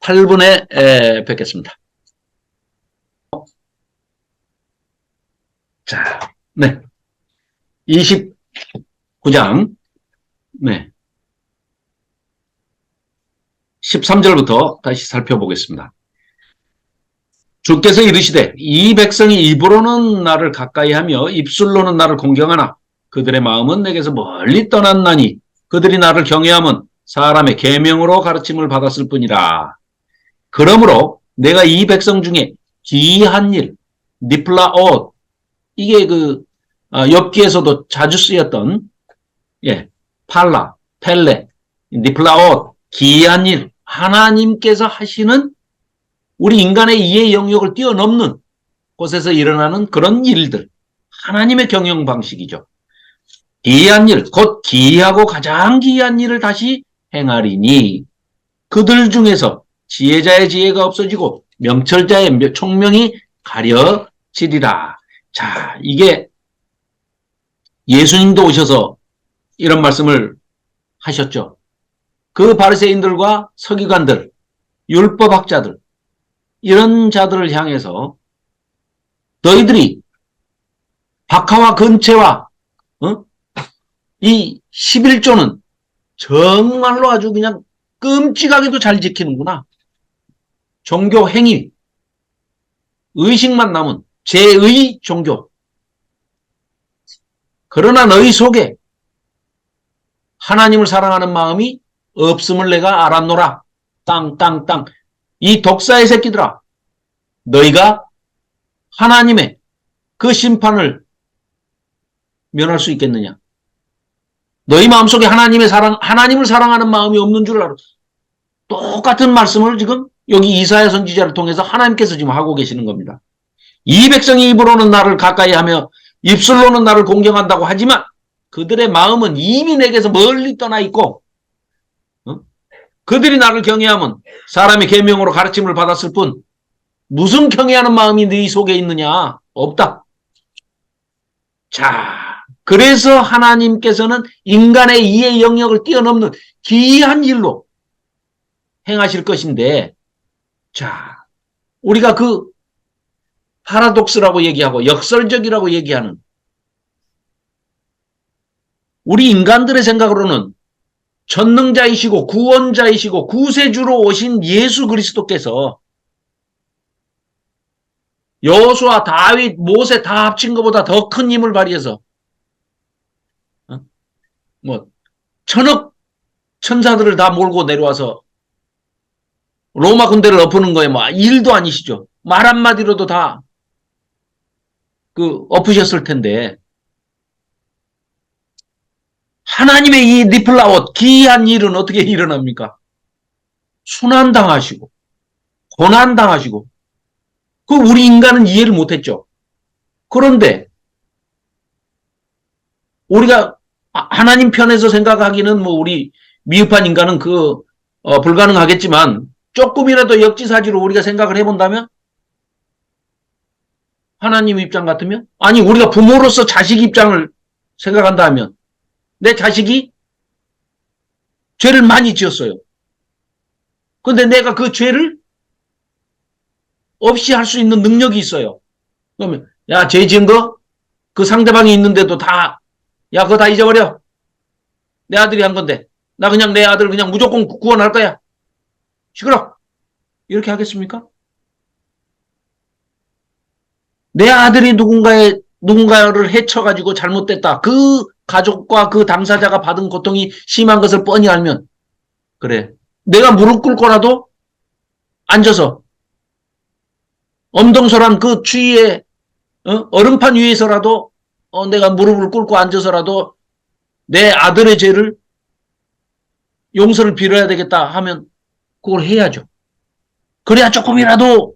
18분에 뵙겠습니다. 자, 네. 29장, 네. 13절부터 다시 살펴보겠습니다. 주께서 이르시되 이 백성이 입으로는 나를 가까이하며 입술로는 나를 공경하나 그들의 마음은 내게서 멀리 떠났나니 그들이 나를 경외함은 사람의 계명으로 가르침을 받았을 뿐이라. 그러므로 내가 이 백성 중에 기이한 일, 니플라옷, 이게 엽기에서도 자주 쓰였던 팔라, 펠레, 니플라옷, 기이한 일, 하나님께서 하시는 우리 인간의 이해 영역을 뛰어넘는 곳에서 일어나는 그런 일들, 하나님의 경영 방식이죠. 기이한 일, 곧 기이하고 가장 기이한 일을 다시 행하리니 그들 중에서 지혜자의 지혜가 없어지고 명철자의 총명이 가려지리라. 자, 이게 예수님도 오셔서 이런 말씀을 하셨죠. 그 바리새인들과 서기관들, 율법학자들, 이런 자들을 향해서 너희들이 박하와 근체와 이 11조는 정말로 아주 그냥 끔찍하게도 잘 지키는구나. 종교 행위, 의식만 남은 제의 종교. 그러나 너희 속에 하나님을 사랑하는 마음이 없음을 내가 알았노라. 땅. 이 독사의 새끼들아, 너희가 하나님의 그 심판을 면할 수 있겠느냐? 너희 마음속에 하나님을 사랑하는 마음이 없는 줄 알아. 똑같은 말씀을 지금 여기 이사야 선지자를 통해서 하나님께서 지금 하고 계시는 겁니다. 이 백성이 입으로는 나를 가까이 하며 입술로는 나를 공경한다고 하지만 그들의 마음은 이미 내게서 멀리 떠나 있고 그들이 나를 경외하면 사람이 계명으로 가르침을 받았을 뿐 무슨 경외하는 마음이 네 속에 있느냐? 없다. 자, 그래서 하나님께서는 인간의 이해 영역을 뛰어넘는 기이한 일로 행하실 것인데, 자, 우리가 그 파라독스라고 얘기하고 역설적이라고 얘기하는 우리 인간들의 생각으로는 전능자이시고 구원자이시고 구세주로 오신 예수 그리스도께서 여호수아, 다윗, 모세 다 합친 것보다 더 큰 힘을 발휘해서 천억 천사들을 다 몰고 내려와서 로마 군대를 엎는 거에 일도 아니시죠. 말 한마디로도 다 엎으셨을 텐데 하나님의 이 니플라옷 기이한 일은 어떻게 일어납니까? 순환당하시고 고난당하시고 우리 인간은 이해를 못했죠. 그런데 우리가 하나님 편에서 생각하기는 우리 미흡한 인간은 불가능하겠지만 조금이라도 역지사지로 우리가 생각을 해본다면 하나님 입장 같으면 아니 우리가 부모로서 자식 입장을 생각한다면 내 자식이 죄를 많이 지었어요. 그런데 내가 그 죄를 없이 할 수 있는 능력이 있어요. 그러면 야, 죄 지은 거 그 상대방이 있는데도 그거 다 잊어버려. 내 아들이 한 건데 나 그냥 내 아들 그냥 무조건 구원할 거야. 시끄러. 이렇게 하겠습니까? 내 아들이 누군가를 해쳐가지고 잘못됐다. 그 가족과 그 당사자가 받은 고통이 심한 것을 뻔히 알면 그래. 내가 무릎 꿇고라도 앉아서 엄동설한 그 추위에 얼음판 위에서라도 내가 무릎을 꿇고 앉아서라도 내 아들의 죄를 용서를 빌어야 되겠다 하면 그걸 해야죠. 그래야 조금이라도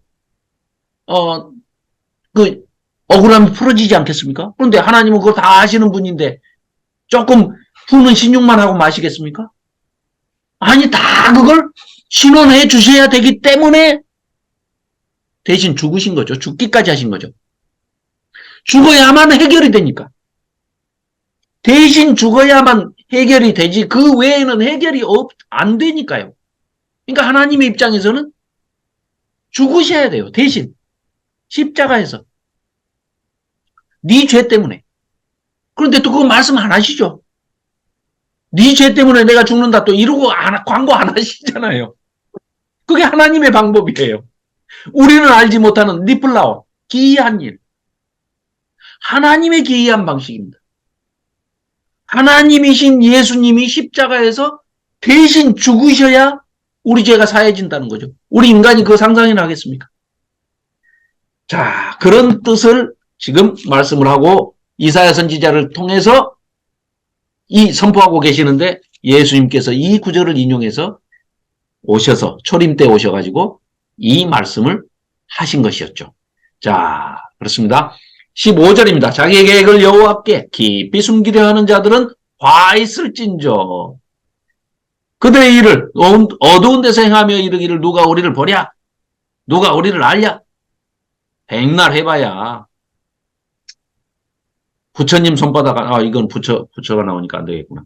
억울함이 풀어지지 않겠습니까? 그런데 하나님은 그거 다 아시는 분인데 조금 푸는 신용만 하고 마시겠습니까? 아니 다 그걸 신원해 주셔야 되기 때문에 대신 죽으신 거죠. 죽기까지 하신 거죠. 죽어야만 해결이 되니까. 대신 죽어야만 해결이 되지 그 외에는 해결이 안 되니까요. 그러니까 하나님의 입장에서는 죽으셔야 돼요. 대신 십자가에서 네 죄 때문에. 그런데 또 그거 말씀 안 하시죠. 네 죄 때문에 내가 죽는다 또 이러고 광고 안 하시잖아요. 그게 하나님의 방법이에요. 우리는 알지 못하는 니플라오 기이한 일. 하나님의 기이한 방식입니다. 하나님이신 예수님이 십자가에서 대신 죽으셔야 우리 죄가 사해진다는 거죠. 우리 인간이 그 상상이나 하겠습니까? 자, 그런 뜻을 지금 말씀을 하고 이사야 선지자를 통해서 이 선포하고 계시는데 예수님께서 이 구절을 인용해서 오셔서 초림 때 오셔가지고 이 말씀을 하신 것이었죠. 자, 그렇습니다. 15절입니다. 자기의 계획을 여호와께 깊이 숨기려 하는 자들은 화 있을진저. 그들의 일을 어두운 데서 행하며 이르기를 누가 우리를 보랴? 누가 우리를 알랴? 백날 해봐야 부처님 손바닥, 이건 부처가 나오니까 안 되겠구나.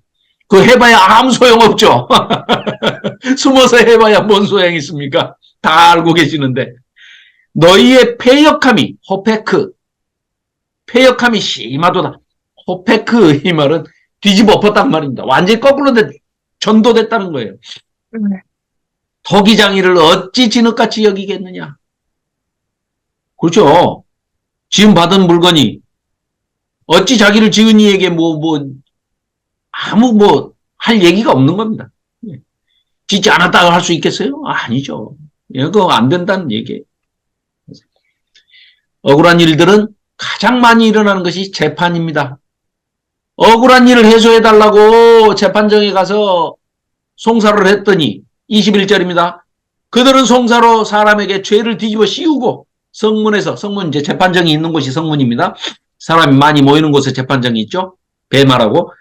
그 해봐야 아무 소용없죠. 숨어서 해봐야 뭔 소용이 있습니까? 다 알고 계시는데. 너희의 패역함이, 패역함이 심하도다. 호페크, 이 말은 뒤집어 엎었단 말입니다. 완전히 거꾸로 전도됐다는 거예요. 토기장이를 어찌 진흙같이 여기겠느냐. 그렇죠. 지금 받은 물건이 어찌 자기를 지은 이에게 아무 할 얘기가 없는 겁니다. 짓지 않았다고 할 수 있겠어요? 아니죠. 이거 안 된다는 얘기예요. 억울한 일들은 가장 많이 일어나는 것이 재판입니다. 억울한 일을 해소해달라고 재판정에 가서 송사를 했더니 21절입니다. 그들은 송사로 사람에게 죄를 뒤집어 씌우고 성문 이제 재판정이 있는 곳이 성문입니다. 사람이 많이 모이는 곳에 재판정이 있죠. 배말하고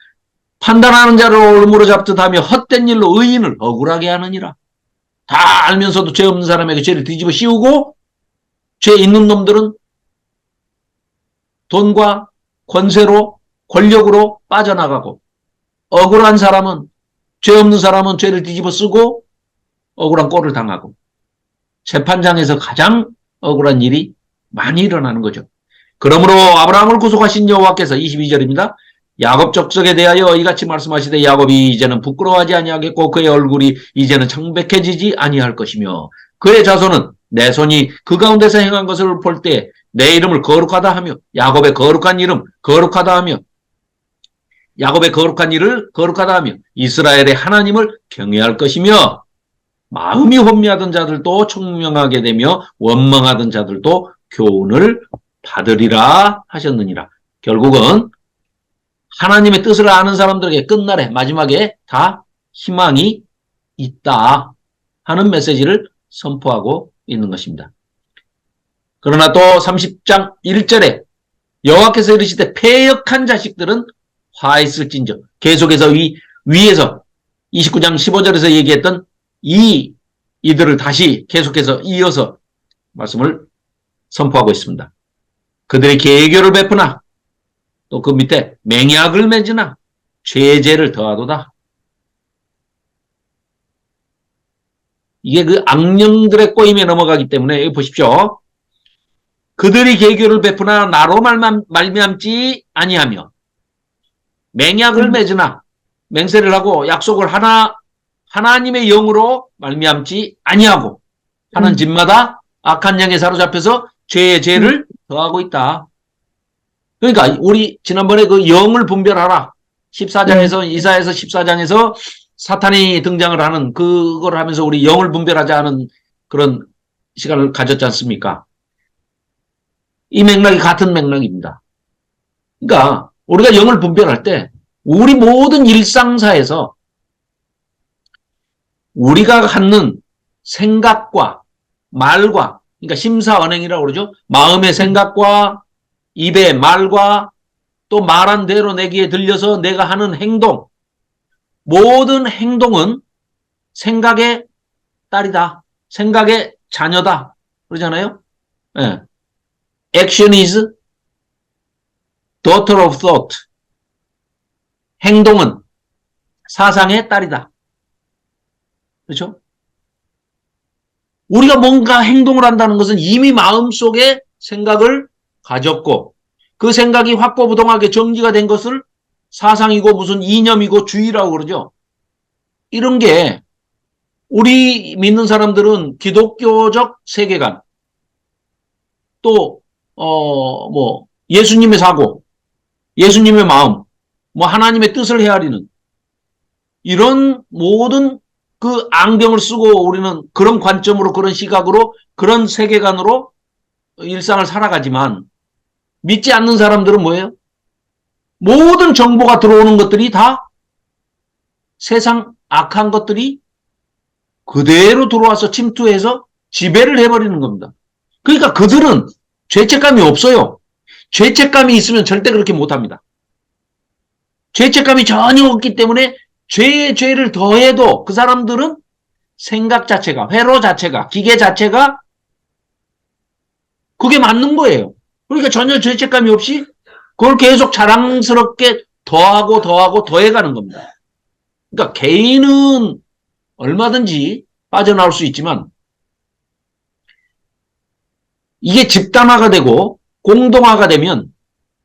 판단하는 자를 올무로 잡듯 하며 헛된 일로 의인을 억울하게 하느니라. 다 알면서도 죄 없는 사람에게 죄를 뒤집어 씌우고 죄 있는 놈들은 돈과 권세로 권력으로 빠져나가고 억울한 사람은 죄 없는 사람은 죄를 뒤집어 쓰고 억울한 꼴을 당하고 재판장에서 가장 억울한 일이 많이 일어나는 거죠. 그러므로 아브라함을 구속하신 여호와께서 22절입니다. 야곱 족속에 대하여 이같이 말씀하시되 야곱이 이제는 부끄러워하지 아니하겠고 그의 얼굴이 이제는 창백해지지 아니할 것이며 그의 자손은 내 손이 그 가운데서 행한 것을 볼 때 내 이름을 거룩하다 하며 야곱의 거룩한 이름 거룩하다 하며 야곱의 거룩한 일을 거룩하다 하며 이스라엘의 하나님을 경외할 것이며 마음이 혼미하던 자들도 청명하게 되며 원망하던 자들도 교훈을 받으리라 하셨느니라. 결국은 하나님의 뜻을 아는 사람들에게 끝날에 마지막에 다 희망이 있다 하는 메시지를 선포하고 있는 것입니다. 그러나 또 30장 1절에 여호와께서 이르시되 패역한 자식들은 화 있을진저. 계속해서 위에서 29장 15절에서 얘기했던 이들을 다시 계속해서 이어서 말씀을 선포하고 있습니다. 그들의 계교를 베푸나 또 그 밑에 맹약을 맺으나 죄제를 더하도다. 이게 그 악령들의 꼬임에 넘어가기 때문에 여기 보십시오. 그들이 계교를 베푸나 나로 말미암지 아니하며 맹약을 맺으나 맹세를 하고 약속을 하나님의 영으로 말미암지 아니하고 하는 집마다 악한 양에 사로잡혀서 죄의 죄를 더하고 있다. 그러니까 우리 지난번에 그 영을 분별하라 14장에서 이사야서 14장에서 사탄이 등장을 하는 그걸 하면서 우리 영을 분별하자 하는 그런 시간을 가졌지 않습니까? 이 맥락이 같은 맥락입니다. 그러니까 우리가 영을 분별할 때 우리 모든 일상사에서 우리가 갖는 생각과 말과 그러니까 심사언행이라고 그러죠. 마음의 생각과 입의 말과 또 말한 대로 내 귀에 들려서 내가 하는 행동 모든 행동은 생각의 딸이다. 생각의 자녀다. 그러잖아요. 네. Action is daughter of thought. 행동은 사상의 딸이다. 그렇죠? 우리가 뭔가 행동을 한다는 것은 이미 마음속에 생각을 가졌고 그 생각이 확고부동하게 정지가 된 것을 사상이고 무슨 이념이고 주의라고 그러죠. 이런 게 우리 믿는 사람들은 기독교적 세계관 또 예수님의 사고 예수님의 마음 하나님의 뜻을 헤아리는 이런 모든 그 앙병을 쓰고 우리는 그런 관점으로 그런 시각으로 그런 세계관으로 일상을 살아가지만 믿지 않는 사람들은 뭐예요? 모든 정보가 들어오는 것들이 다 세상 악한 것들이 그대로 들어와서 침투해서 지배를 해버리는 겁니다. 그러니까 그들은 죄책감이 없어요. 죄책감이 있으면 절대 그렇게 못합니다. 죄책감이 전혀 없기 때문에 죄에 죄를 더해도 그 사람들은 생각 자체가, 회로 자체가, 기계 자체가 그게 맞는 거예요. 그러니까 전혀 죄책감이 없이 그걸 계속 자랑스럽게 더하고 더하고 더해가는 겁니다. 그러니까 개인은 얼마든지 빠져나올 수 있지만 이게 집단화가 되고 공동화가 되면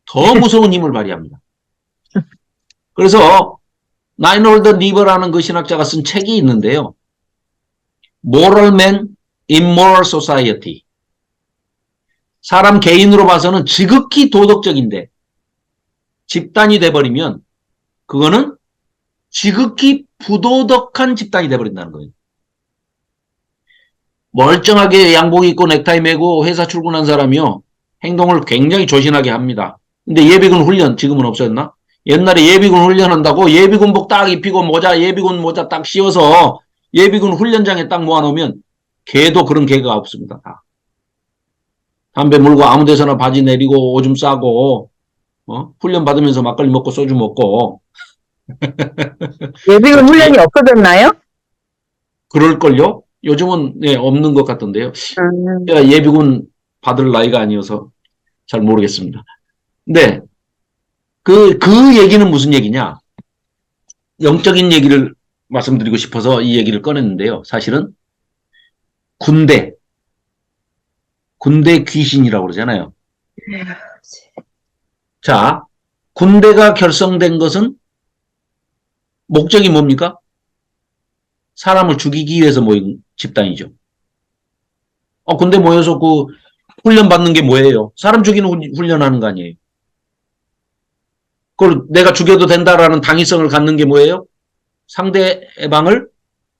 더 무서운 힘을 발휘합니다. 그래서 나인홀드 리버라는 그 신학자가 쓴 책이 있는데요. Moral Man, Immoral Society. 사람 개인으로 봐서는 지극히 도덕적인데 집단이 돼버리면 그거는 지극히 부도덕한 집단이 돼버린다는 거예요. 멀쩡하게 양복 입고 넥타이 매고 회사 출근한 사람이요. 행동을 굉장히 조신하게 합니다. 근데 예비군 훈련 지금은 없었나? 옛날에 예비군 훈련한다고 예비군복 딱 입히고 모자 예비군 모자 딱 씌워서 예비군 훈련장에 딱 모아놓으면 걔도 그런 개가 없습니다. 다. 담배 물고 아무 데서나 바지 내리고 오줌 싸고 훈련 받으면서 막걸리 먹고 소주 먹고 예비군 훈련이 없어졌나요? 그럴걸요? 요즘은 네, 없는 것 같던데요. 제가 예비군 받을 나이가 아니어서 잘 모르겠습니다. 네. 그 얘기는 무슨 얘기냐? 영적인 얘기를 말씀드리고 싶어서 이 얘기를 꺼냈는데요. 사실은 군대 귀신이라고 그러잖아요. 자, 군대가 결성된 것은 목적이 뭡니까? 사람을 죽이기 위해서 모인 집단이죠. 군대 모여서 그 훈련 받는 게 뭐예요? 사람 죽이는 훈련하는 거 아니에요? 그걸 내가 죽여도 된다라는 당위성을 갖는 게 뭐예요? 상대방을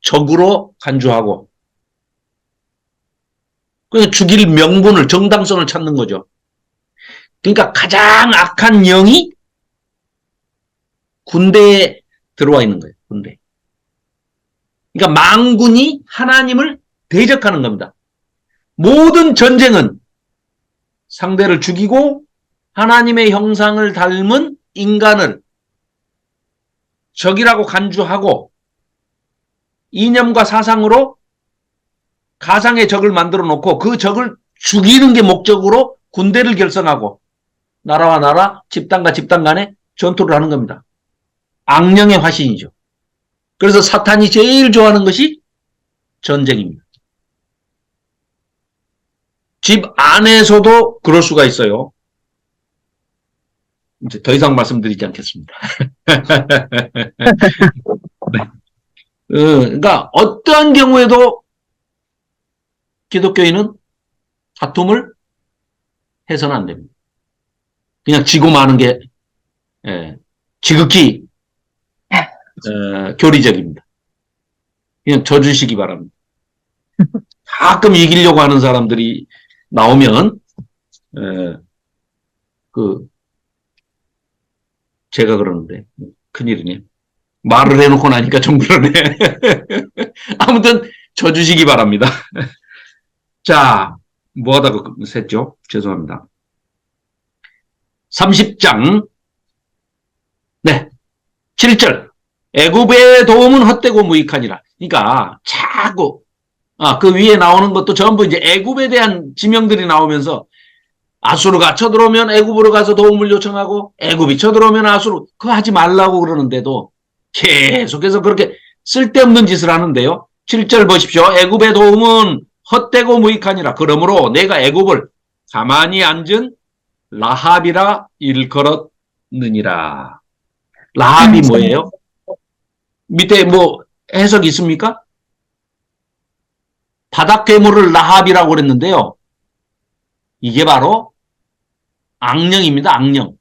적으로 간주하고 그냥 죽일 명분을 정당성을 찾는 거죠. 그러니까 가장 악한 영이 군대에 들어와 있는 거예요. 군대. 그러니까 망군이 하나님을 대적하는 겁니다. 모든 전쟁은 상대를 죽이고 하나님의 형상을 닮은 인간을 적이라고 간주하고 이념과 사상으로 가상의 적을 만들어 놓고 그 적을 죽이는 게 목적으로 군대를 결성하고 나라와 나라, 집단과 집단 간에 전투를 하는 겁니다. 악령의 화신이죠. 그래서 사탄이 제일 좋아하는 것이 전쟁입니다. 집 안에서도 그럴 수가 있어요. 이제 더 이상 말씀드리지 않겠습니다. 네. 그러니까 어떠한 경우에도 기독교인은 다툼을 해서는 안 됩니다. 그냥 지고 마는 게 지극히 교리적입니다. 그냥 져주시기 바랍니다. 가끔 이기려고 하는 사람들이 나오면 제가 그러는데 큰일이네. 말을 해놓고 나니까 좀 그러네. 아무튼 져주시기 바랍니다. 자, 뭐하다가 샜죠? 죄송합니다. 30장 네, 7절 애굽의 도움은 헛되고 무익하니라. 그러니까 자꾸 그 위에 나오는 것도 전부 이제 애굽에 대한 지명들이 나오면서 아수르가 쳐들어오면 애굽으로 가서 도움을 요청하고 애굽이 쳐들어오면 아수르 그거 하지 말라고 그러는데도 계속해서 그렇게 쓸데없는 짓을 하는데요. 7절 보십시오. 애굽의 도움은 헛되고 무익하니라. 그러므로 내가 애굽을 가만히 앉은 라합이라 일컬었느니라. 라합이 뭐예요? 밑에 뭐 해석 있습니까? 바닥 괴물을 라합이라고 그랬는데요. 이게 바로 악령입니다. 악령.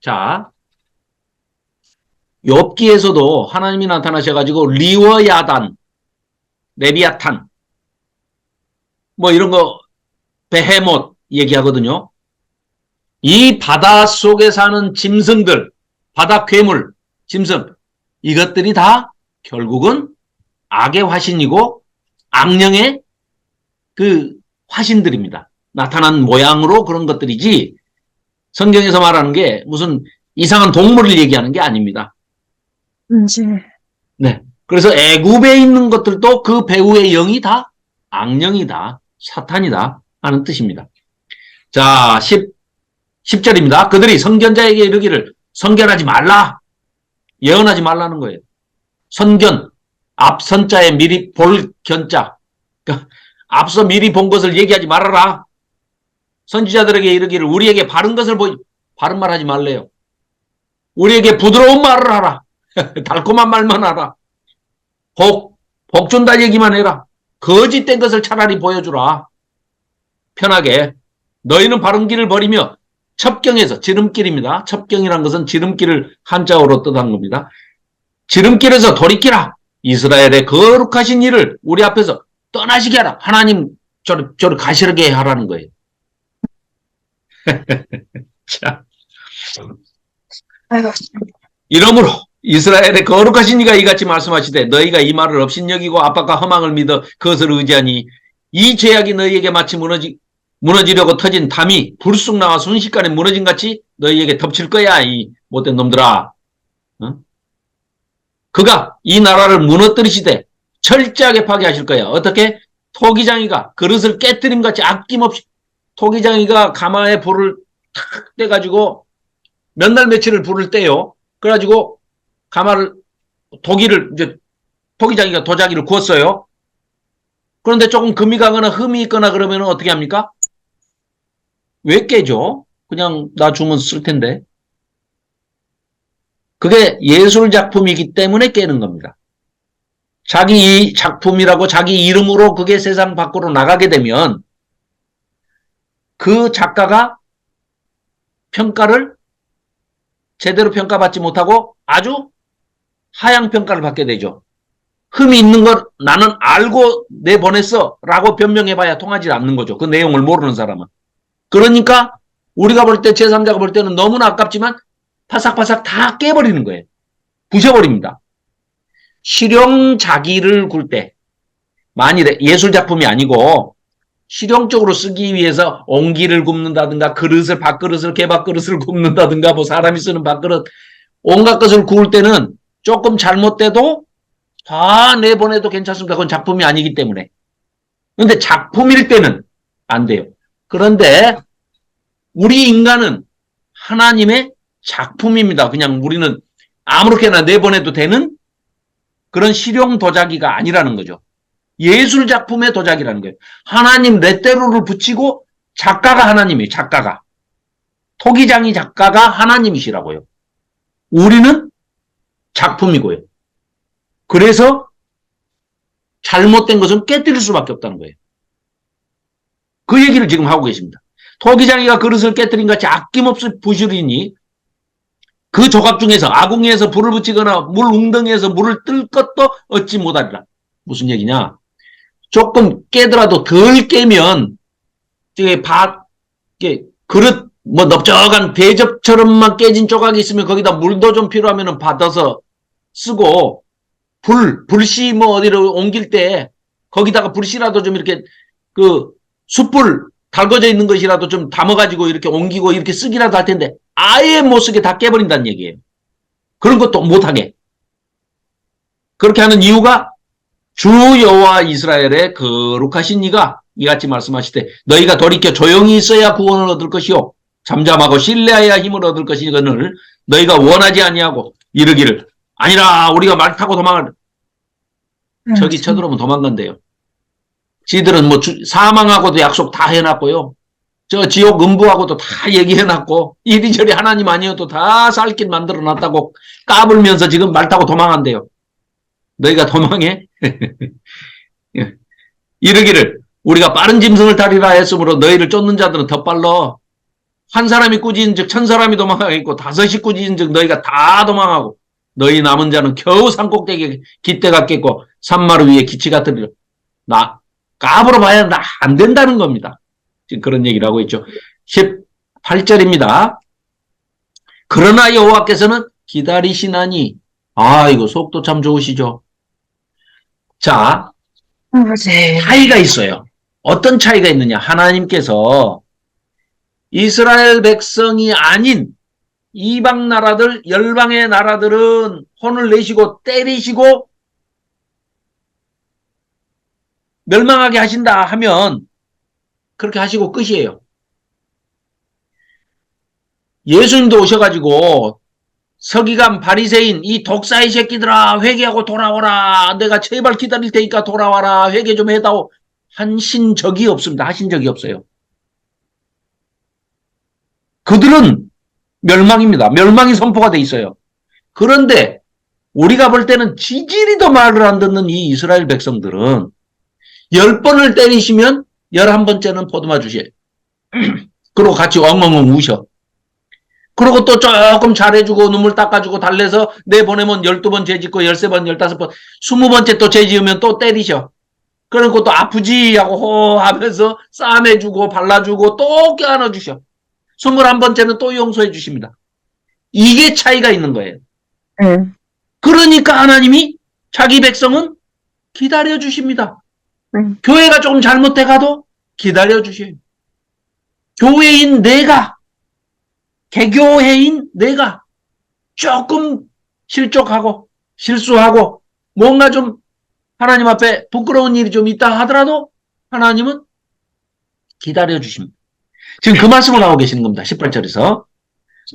자, 욥기에서도 하나님이 나타나셔가지고 리워야단, 레비아탄 뭐 이런 거 베헤못 얘기하거든요. 이 바다 속에 사는 짐승들, 바다 괴물 짐승, 이것들이 다 결국은 악의 화신이고 악령의 그 화신들입니다. 나타난 모양으로 그런 것들이지 성경에서 말하는 게 무슨 이상한 동물을 얘기하는 게 아닙니다. 네. 그래서 애굽에 있는 것들도 그 배후의 영이 다 악령이다, 사탄이다 하는 뜻입니다. 자, 10절입니다. 그들이 선견자에게 이르기를 선견하지 말라. 예언하지 말라는 거예요. 선견, 앞선자에 미리 볼 견자. 그러니까 앞서 미리 본 것을 얘기하지 말아라. 선지자들에게 이르기를 우리에게 바른 것을 바른 말 하지 말래요. 우리에게 부드러운 말을 하라. 달콤한 말만 하라. 복 준다 얘기만 해라. 거짓된 것을 차라리 보여주라. 편하게. 너희는 바른 길을 버리며 첩경에서, 지름길입니다. 첩경이란 것은 지름길을 한자어로 뜻한 겁니다. 지름길에서 돌이키라. 이스라엘의 거룩하신 일을 우리 앞에서 떠나시게 하라. 하나님 저를 가시르게 하라는 거예요. 자, 이러므로 이스라엘의 거룩하신 이가 이같이 말씀하시되 너희가 이 말을 업신여기고 압박과 허망을 믿어 그것을 의지하니 이 죄악이 너희에게 마치 무너지려고 터진 담이 불쑥 나와 순식간에 무너진 같이 너희에게 덮칠 거야, 이 못된 놈들아. 어? 그가 이 나라를 무너뜨리시되 철저하게 파괴하실 거야. 어떻게? 토기장이가 그릇을 깨뜨림같이 아낌없이 토기장이가 가마에 불을 탁 떼가지고 몇 날 며칠을 불을 떼요. 그래가지고 토기장이가 도자기를 구웠어요. 그런데 조금 금이 가거나 흠이 있거나 그러면 어떻게 합니까? 왜 깨죠? 그냥 놔주면 쓸 텐데. 그게 예술 작품이기 때문에 깨는 겁니다. 자기 작품이라고 자기 이름으로 그게 세상 밖으로 나가게 되면 그 작가가 평가를 제대로 평가받지 못하고 아주 하향 평가를 받게 되죠. 흠이 있는 걸 나는 알고 내보냈어 라고 변명해봐야 통하지 않는 거죠. 그 내용을 모르는 사람은. 그러니까 우리가 볼 때 제3자가 볼 때는 너무나 아깝지만 파삭파삭 다 깨버리는 거예요. 부셔버립니다. 실용자기를 굴 때 만일에 예술작품이 아니고 실용적으로 쓰기 위해서 옹기를 굽는다든가 밥그릇을 개밥그릇을 굽는다든가 뭐 사람이 쓰는 밥그릇 온갖 것을 구울 때는 조금 잘못돼도 다 내보내도 괜찮습니다. 그건 작품이 아니기 때문에. 그런데 작품일 때는 안 돼요. 그런데 우리 인간은 하나님의 작품입니다. 그냥 우리는 아무렇게나 내보내도 되는 그런 실용 도자기가 아니라는 거죠. 예술 작품의 도자기라는 거예요. 하나님 레테로를 붙이고 작가가 하나님이에요. 작가가. 토기장이 작가가 하나님이시라고요. 우리는 작품이고요. 그래서 잘못된 것은 깨뜨릴 수밖에 없다는 거예요. 그 얘기를 지금 하고 계십니다. 토기장이가 그릇을 깨뜨린 같이 아낌없이 부시리니 그 조각 중에서 아궁이에서 불을 붙이거나 물 웅덩이에서 물을 뜰 것도 얻지 못하리라. 무슨 얘기냐? 조금 깨더라도 덜 깨면 그릇 뭐 넓적한 대접처럼만 깨진 조각이 있으면 거기다 물도 좀 필요하면 받아서 쓰고 불씨 뭐 어디로 옮길 때 거기다가 불씨라도 좀 이렇게 그 숯불 달궈져 있는 것이라도 좀 담아가지고 이렇게 옮기고 이렇게 쓰기라도 할 텐데 아예 못 쓰게 다 깨버린다는 얘기예요. 그런 것도 못하게. 그렇게 하는 이유가 주 여호와 이스라엘의 거룩하신 이가 이같이 말씀하시되 너희가 돌이켜 조용히 있어야 구원을 얻을 것이요 잠잠하고 신뢰해야 힘을 얻을 것이거늘 너희가 원하지 아니하고 이르기를 아니라 우리가 말 타고 도망을 저기 쳐들어오면 도망간대요. 지들은 뭐 사망하고도 약속 다 해놨고요. 저 지옥 음부하고도 다 얘기해놨고 이리저리 하나님 아니어도 다 살 길 만들어놨다고 까불면서 지금 말 타고 도망한대요. 너희가 도망해? 이르기를 우리가 빠른 짐승을 타리라 했으므로 너희를 쫓는 자들은 더 빨라. 한 사람이 꾸짖은즉 1000사람이 도망하겠고 5이 꾸짖은즉 너희가 다 도망하고 너희 남은 자는 겨우 산꼭대기에 깃대가 깼고 산마루 위에 기치 같으리라. 나 까불어 봐야 나 안 된다는 겁니다. 지금 그런 얘기를 하고 있죠. 18절입니다. 그러나 여호와께서는 기다리시나니. 아, 이거 속도 참 좋으시죠? 자, 네. 차이가 있어요. 어떤 차이가 있느냐? 하나님께서 이스라엘 백성이 아닌 이방 나라들, 열방의 나라들은 혼을 내시고 때리시고 멸망하게 하신다 하면 그렇게 하시고 끝이에요. 예수님도 오셔가지고 서기관 바리새인 이 독사의 새끼들아 회개하고 돌아오라. 내가 제발 기다릴 테니까 돌아와라. 회개 좀 해다오. 하신 적이 없습니다. 하신 적이 없어요. 그들은 멸망입니다. 멸망이 선포가 돼 있어요. 그런데 우리가 볼 때는 지지리도 말을 안 듣는 이 이스라엘 백성들은 10번을 때리시면 11번째는 포도마 주셔. 그리고 같이 엉엉엉 우셔. 그리고 또 조금 잘해주고 눈물 닦아주고 달래서 내보내면 12번 죄짓고 13번, 15번, 20번째 또 죄지으면 또 때리셔. 그러고 또 아프지 하고 호 하면서 싸매주고 발라주고 또 껴안아주셔. 21번째는 또 용서해 주십니다. 이게 차이가 있는 거예요. 그러니까 하나님이 자기 백성은 기다려 주십니다. 교회가 조금 잘못돼 가도 기다려 주셔요. 교회인 내가, 개교회인 내가 조금 실족하고 실수하고 뭔가 좀 하나님 앞에 부끄러운 일이 좀 있다 하더라도 하나님은 기다려 주십니다. 지금 그 말씀을 하고 계시는 겁니다. 18절에서.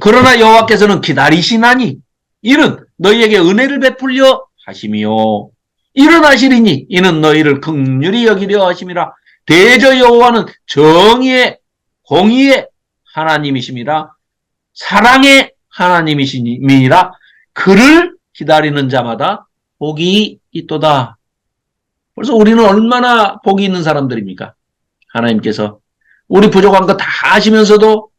그러나 여호와께서는 기다리시나니 이는 너희에게 은혜를 베풀려 하심이요 일어나시리니 이는 너희를 긍휼히 여기려 하심이라. 대저 여호와는 정의의 공의의 하나님이심이라. 사랑의 하나님이시니라. 그를 기다리는 자마다 복이 있도다. 그래서 우리는 얼마나 복이 있는 사람들입니까? 하나님께서 우리 부족한 거 다 아시면서도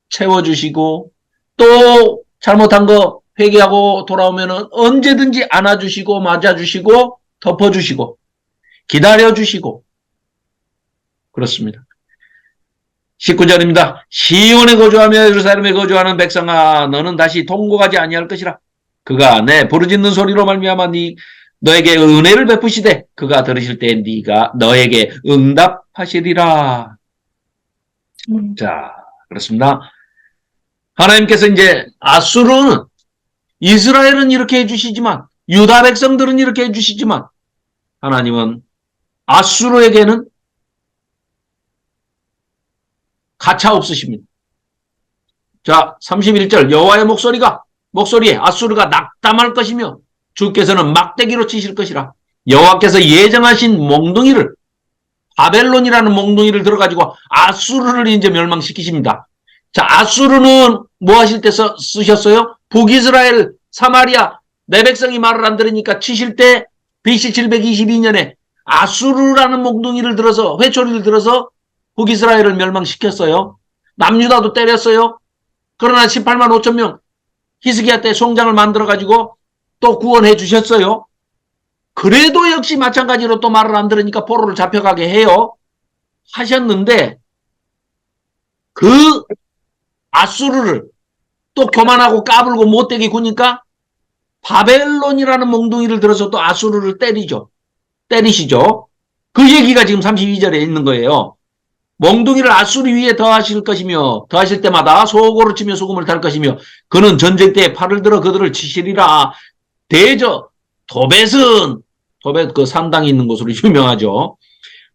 채워주시고 또 잘못한 거 회개하고 돌아오면 언제든지 안아주시고 맞아주시고 덮어주시고 기다려주시고 그렇습니다. 19절입니다. 시온에 거주하며 예루살렘에 거주하는 백성아 너는 다시 통곡하지 아니할 것이라. 그가 내 부르짖는 소리로 말미암아 너에게 은혜를 베푸시되 그가 들으실 때 네가 너에게 응답하시리라. 자, 그렇습니다. 하나님께서 이제 아수르는 이스라엘은 이렇게 해주시지만 유다 백성들은 이렇게 해주시지만 하나님은 아수르에게는 가차 없으십니다. 자, 31절 여호와의 목소리에 아수르가 낙담할 것이며 주께서는 막대기로 치실 것이라. 여호와께서 예정하신 몽둥이를 바벨론이라는 몽둥이를 들어가지고 아수르를 이제 멸망시키십니다. 자, 아수르는 뭐 하실 때 쓰셨어요? 북이스라엘 사마리아 내 백성이 말을 안 들으니까 치실 때 BC 722년에 아수르라는 몽둥이를 들어서 회초리를 들어서 북이스라엘을 멸망시켰어요. 남유다도 때렸어요. 그러나 18만 5천 명 히스기야 때 송장을 만들어가지고 또 구원해 주셨어요. 그래도 역시 마찬가지로 또 말을 안 들으니까 포로를 잡혀가게 해요. 하셨는데 그 아수르를 또 교만하고 까불고 못되게 구니까 바벨론이라는 몽둥이를 들어서 또 아수르를 때리시죠. 그 얘기가 지금 32절에 있는 거예요. 몽둥이를 아수르 위에 더하실 것이며 더하실 때마다 소고를 치며 소금을 탈 것이며 그는 전쟁 때에 팔을 들어 그들을 치시리라. 대저 도벳 그 산당이 있는 곳으로 유명하죠.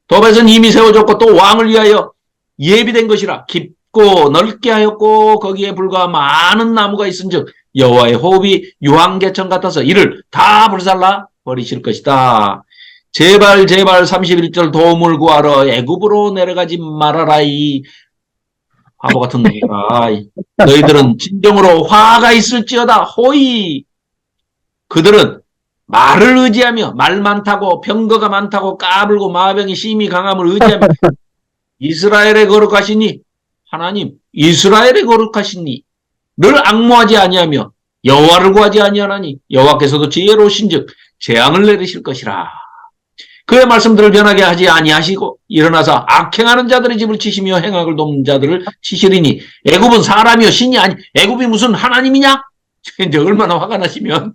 도벳은 이미 세워졌고 또 왕을 위하여 예비된 것이라. 깊고 넓게 하였고 거기에 불과 많은 나무가 있은즉 여호와의 호흡이 유황개천 같아서 이를 다 불살라 버리실 것이다. 제발 31절 도움을 구하러 애굽으로 내려가지 말아라. 이 바보 같은 놈들아. 너희들은 진정으로 화가 있을지어다. 호이. 그들은 말을 의지하며 말 많다고 병거가 많다고 까불고 마병이 심히 강함을 의지하며 이스라엘의 거룩하시니 하나님 이스라엘의 거룩하시니 늘 앙모하지 아니하며 여호와를 구하지 아니하나니 여호와께서도 지혜로우신즉 재앙을 내리실 것이라. 그의 말씀들을 변하게 하지 아니하시고 일어나서 악행하는 자들의 집을 치시며 행악을 돕는 자들을 치시리니 애굽은 사람이요 신이 아니 애굽이 무슨 하나님이냐? 이제 얼마나 화가 나시면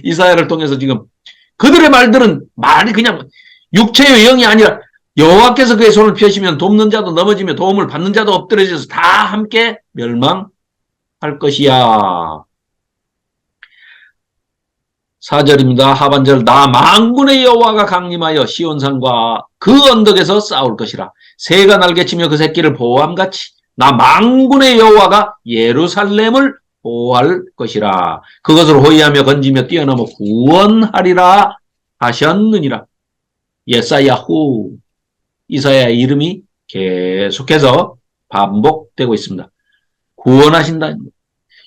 이사야를 통해서 지금 그들의 말들은 말이 그냥 육체의 영이 아니라 여호와께서 그의 손을 펴시면 돕는 자도 넘어지며 도움을 받는 자도 엎드려져서 다 함께 멸망할 것이야. 4절입니다. 하반절 나 만군의 여호와가 강림하여 시온산과 그 언덕에서 싸울 것이라. 새가 날개치며 그 새끼를 보호함같이 나 만군의 여호와가 예루살렘을 보호할 것이라. 그것을 호위하며 건지며 뛰어넘어 구원하리라 하셨느니라. 예사야후. 이사야의 이름이 계속해서 반복되고 있습니다. 구원하신다.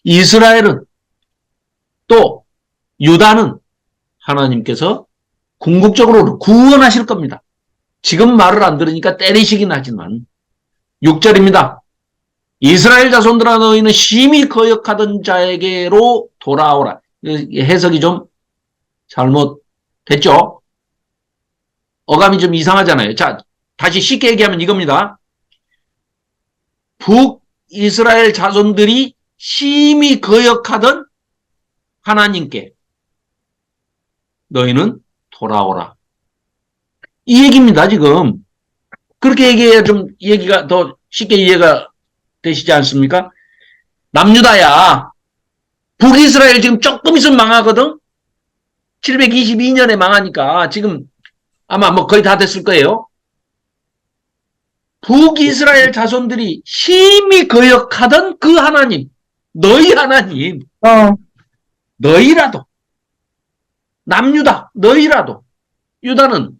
이스라엘은 또 유다는 하나님께서 궁극적으로 구원하실 겁니다. 지금 말을 안 들으니까 때리시긴 하지만 6절입니다. 이스라엘 자손들아 너희는 심히 거역하던 자에게로 돌아오라. 해석이 좀 잘못됐죠? 어감이 좀 이상하잖아요. 자, 다시 쉽게 얘기하면 이겁니다. 북이스라엘 자손들이 심히 거역하던 하나님께 너희는 돌아오라. 이 얘기입니다, 지금. 그렇게 얘기해야 좀 얘기가 더 쉽게 이해가 되시지 않습니까? 남유다야. 북이스라엘 지금 조금 있으면 망하거든? 722년에 망하니까 지금 아마 뭐 거의 다 됐을 거예요. 북이스라엘 자손들이 심히 거역하던 그 하나님, 너희 하나님, 너희라도, 남유다, 너희라도, 유다는,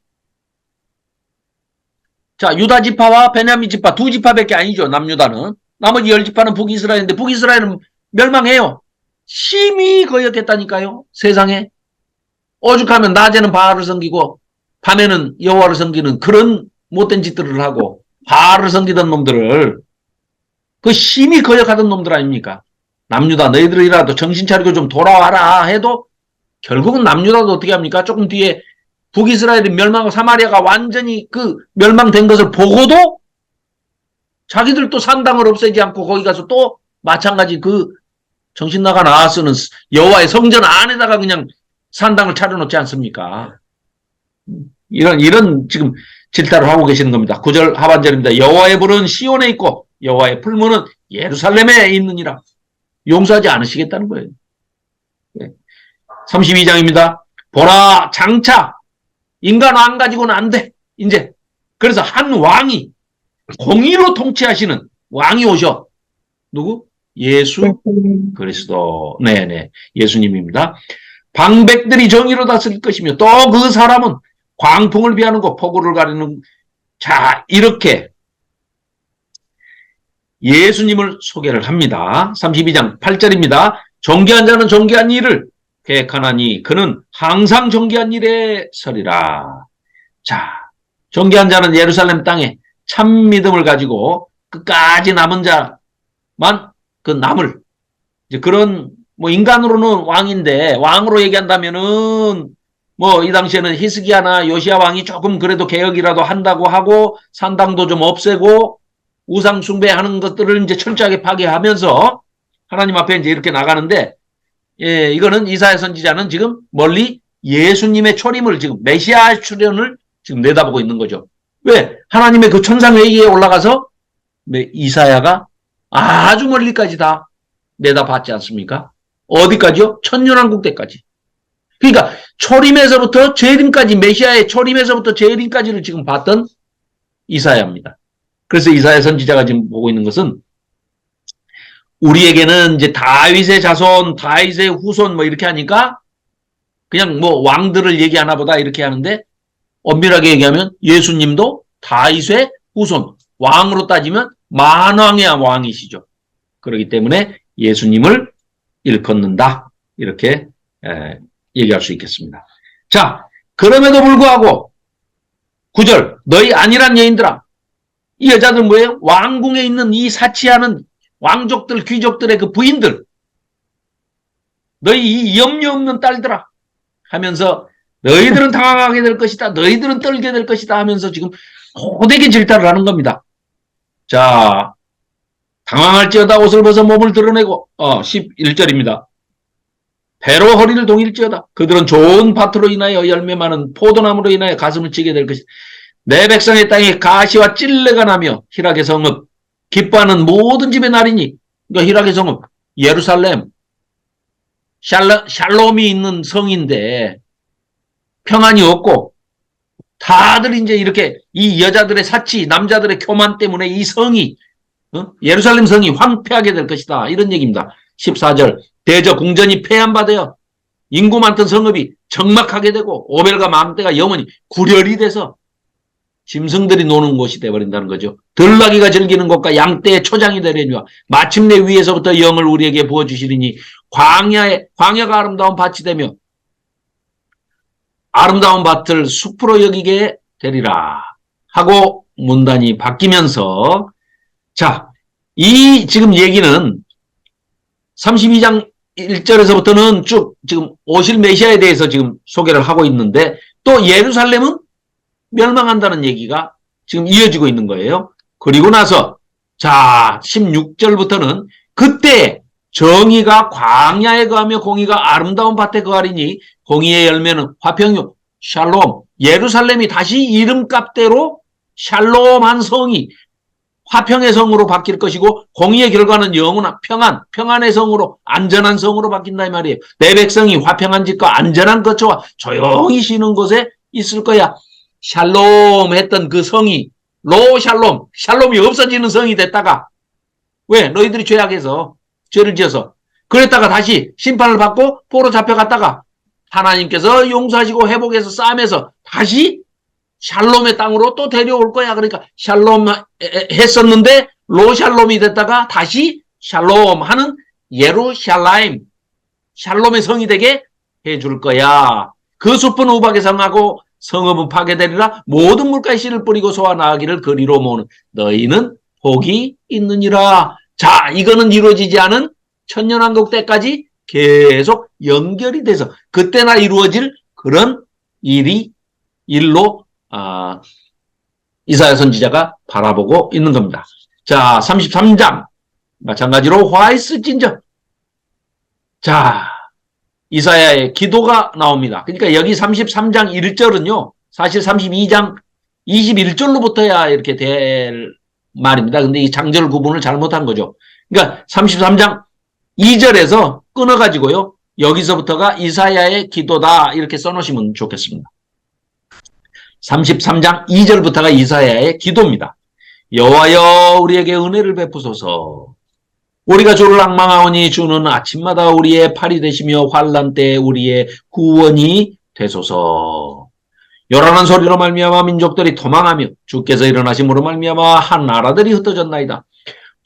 자, 유다 지파와 베냐민 지파 두 지파밖에 아니죠, 남유다는. 나머지 10지파는 북이스라엘인데, 북이스라엘은 멸망해요. 심히 거역했다니까요, 세상에. 오죽하면 낮에는 바알을 섬기고, 밤에는 여호와를 섬기는 그런 못된 짓들을 하고, 바알을 섬기던 놈들을, 그 심히 거역하던 놈들 아닙니까? 남유다 너희들이라도 정신 차리고 좀 돌아와라 해도 결국은 남유다도 어떻게 합니까? 조금 뒤에 북이스라엘이 멸망하고 사마리아가 완전히 그 멸망된 것을 보고도 자기들 또 산당을 없애지 않고 거기 가서 또 마찬가지 그 정신 나가 나와서는 여호와의 성전 안에다가 그냥 산당을 차려놓지 않습니까? 이런 지금 질타를 하고 계시는 겁니다. 9절 하반절입니다. 여호와의 불은 시온에 있고 여호와의 풀무는 예루살렘에 있느니라. 용서하지 않으시겠다는 거예요. 32장입니다. 보라 장차 인간 왕 가지고는 안 돼. 이제 그래서 한 왕이 공의로 통치하시는 왕이 오셔. 누구? 예수 그리스도. 네네. 예수님입니다. 방백들이 정의로 다스릴 것이며 또 그 사람은 광풍을 피하는 것, 폭우를 가리는. 자, 이렇게 예수님을 소개를 합니다. 32장 8절입니다. 존귀한 자는 존귀한 일을 계획하나니 그는 항상 존귀한 일에 서리라. 자, 존귀한 자는 예루살렘 땅에 참 믿음을 가지고 끝까지 남은 자만 그 남을 이제 그런 뭐 인간으로는 왕인데 왕으로 얘기한다면은 뭐 이 당시에는 히스기야나 요시야 왕이 조금 그래도 개혁이라도 한다고 하고 산당도 좀 없애고 우상 숭배하는 것들을 이제 철저하게 파괴하면서 하나님 앞에 이제 이렇게 나가는데, 예, 이거는 이사야 선지자는 지금 멀리 예수님의 초림을 지금 메시아 출현을 지금 내다보고 있는 거죠. 왜? 하나님의 그 천상회의에 올라가서 이사야가 아주 멀리까지 다 내다봤지 않습니까? 어디까지요? 천년왕국 때까지. 그러니까 초림에서부터 재림까지, 메시아의 초림에서부터 재림까지를 지금 봤던 이사야입니다. 그래서 이사야 선지자가 지금 보고 있는 것은 우리에게는 이제 다윗의 자손, 다윗의 후손 뭐 이렇게 하니까 그냥 뭐 왕들을 얘기하나 보다 이렇게 하는데 엄밀하게 얘기하면 예수님도 다윗의 후손, 왕으로 따지면 만왕의 왕이시죠. 그렇기 때문에 예수님을 일컫는다. 이렇게 얘기할 수 있겠습니다. 자, 그럼에도 불구하고 9절 너희 안일한 여인들아, 이 여자들 뭐예요? 왕궁에 있는 이 사치하는 왕족들, 귀족들의 그 부인들, 너희 이 염려 없는 딸들아 하면서 너희들은 당황하게 될 것이다. 너희들은 떨게 될 것이다 하면서 지금 호되게 질타를 하는 겁니다. 자, 당황할지어다 옷을 벗어 몸을 드러내고 11절입니다. 배로 허리를 동일지어다. 그들은 좋은 밭으로 인하여 열매 많은 포도나무로 인하여 가슴을 찌게 될 것이다. 내 백성의 땅에 가시와 찔레가 나며 희락의 성읍 기뻐하는 모든 집의 날이니. 그러니까 희락의 성읍 예루살렘 샬롬이 있는 성인데 평안이 없고 다들 이제 이렇게 이 여자들의 사치 남자들의 교만 때문에 이 성이 예루살렘 성이 황폐하게 될 것이다. 이런 얘기입니다. 14절 대저 궁전이 폐한받아요. 인구 많던 성읍이 적막하게 되고 오벨과 맘대가 영원히 구렬이 돼서 짐승들이 노는 곳이 되어버린다는 거죠. 들나귀가 즐기는 곳과 양떼의 초장이 되려니와 마침내 위에서부터 영을 우리에게 부어주시리니 광야가 아름다운 밭이 되며 아름다운 밭을 숲으로 여기게 되리라 하고 문단이 바뀌면서 자, 이 지금 얘기는 32장 1절에서부터는 쭉 지금 오실 메시아에 대해서 지금 소개를 하고 있는데 또 예루살렘은 멸망한다는 얘기가 지금 이어지고 있는 거예요. 그리고 나서 자 16절부터는 그때 정의가 광야에 거하며 공의가 아름다운 밭에 거하리니 공의의 열매는 화평이요 샬롬 예루살렘이 다시 이름값대로 샬롬한 성이 화평의 성으로 바뀔 것이고 공의의 결과는 영원한 평안의 성으로 안전한 성으로 바뀐다 이 말이에요. 내 백성이 화평한 집과 안전한 거처와 조용히 쉬는 곳에 있을 거야. 샬롬 했던 그 성이 샬롬이 없어지는 성이 됐다가 왜? 너희들이 죄악해서 죄를 지어서 그랬다가 다시 심판을 받고 포로 잡혀갔다가 하나님께서 용서하시고 회복해서 싸매서 다시 샬롬의 땅으로 또 데려올 거야. 그러니까 샬롬 했었는데 로샬롬이 됐다가 다시 샬롬 하는 예루샬라임 샬롬의 성이 되게 해줄 거야. 그 숲은 우박의 성하고 성읍은 파괴되리라. 모든 물가에 씨를 뿌리고 소와 나귀를 그리로 모으는 너희는 복이 있느니라. 자, 이거는 이루어지지 않은 천년왕국 때까지 계속 연결이 돼서 그때나 이루어질 그런 일로 이사야 선지자가 바라보고 있는 겁니다. 자, 33장 마찬가지로 화이스 진저. 자, 이사야의 기도가 나옵니다. 그러니까 여기 33장 1절은요. 사실 32장 21절로부터야 이렇게 될 말입니다. 근데 이 장절 구분을 잘못한 거죠. 그러니까 33장 2절에서 끊어가지고요. 여기서부터가 이사야의 기도다 이렇게 써놓으시면 좋겠습니다. 33장 2절부터가 이사야의 기도입니다. 여호와여 우리에게 은혜를 베푸소서. 우리가 주를 앙망하오니 주는 아침마다 우리의 팔이 되시며 환난 때에 우리의 구원이 되소서. 요란한 소리로 말미암아 민족들이 도망하며 주께서 일어나심으로 말미암아 한 나라들이 흩어졌나이다.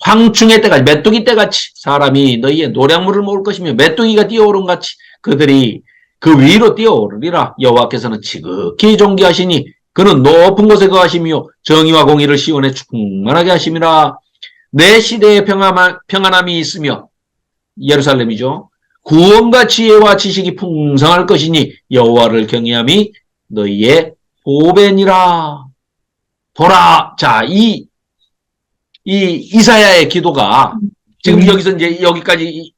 황충의 때같이 메뚜기 때같이 사람이 너희의 노량물을 먹을 것이며 메뚜기가 뛰어오른 같이 그들이 그 위로 뛰어오르리라. 여호와께서는 지극히 존귀하시니 그는 높은 곳에 거하시며 정의와 공의를 시온에 충만하게 하심이라. 내 시대에 평안함이 있으며 예루살렘이죠. 구원과 지혜와 지식이 풍성할 것이니 여호와를 경외함이 너희의 보배니라. 보라. 자, 이 이사야의 기도가 지금 여기서 이제 여기까지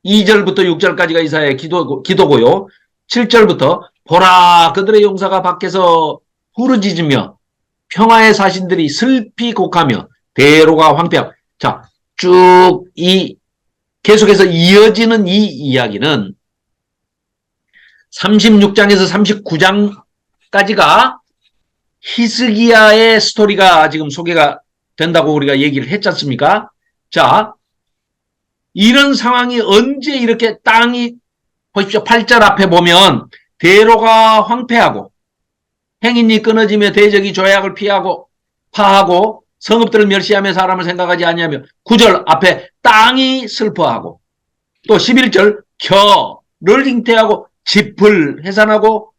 2절부터 6절까지가 이사야의 기도고요. 7절부터 보라 그들의 용사가 밖에서 부르짖으며 평화의 사신들이 슬피 곡하며 대로가 황폐하고 자, 쭉 계속해서 이어지는 이 이야기는 36장에서 39장까지가 히스기야의 스토리가 지금 소개가 된다고 우리가 얘기를 했지 않습니까? 자, 이런 상황이 언제 이렇게 땅이 보십시오. 8절 앞에 보면 대로가 황폐하고 행인이 끊어지며 대적이 조약을 파하고 성읍들을 멸시하며 사람을 생각하지 아니하며 9절 앞에 땅이 슬퍼하고 또 11절 겨를 잉태하고 짚을 해산하고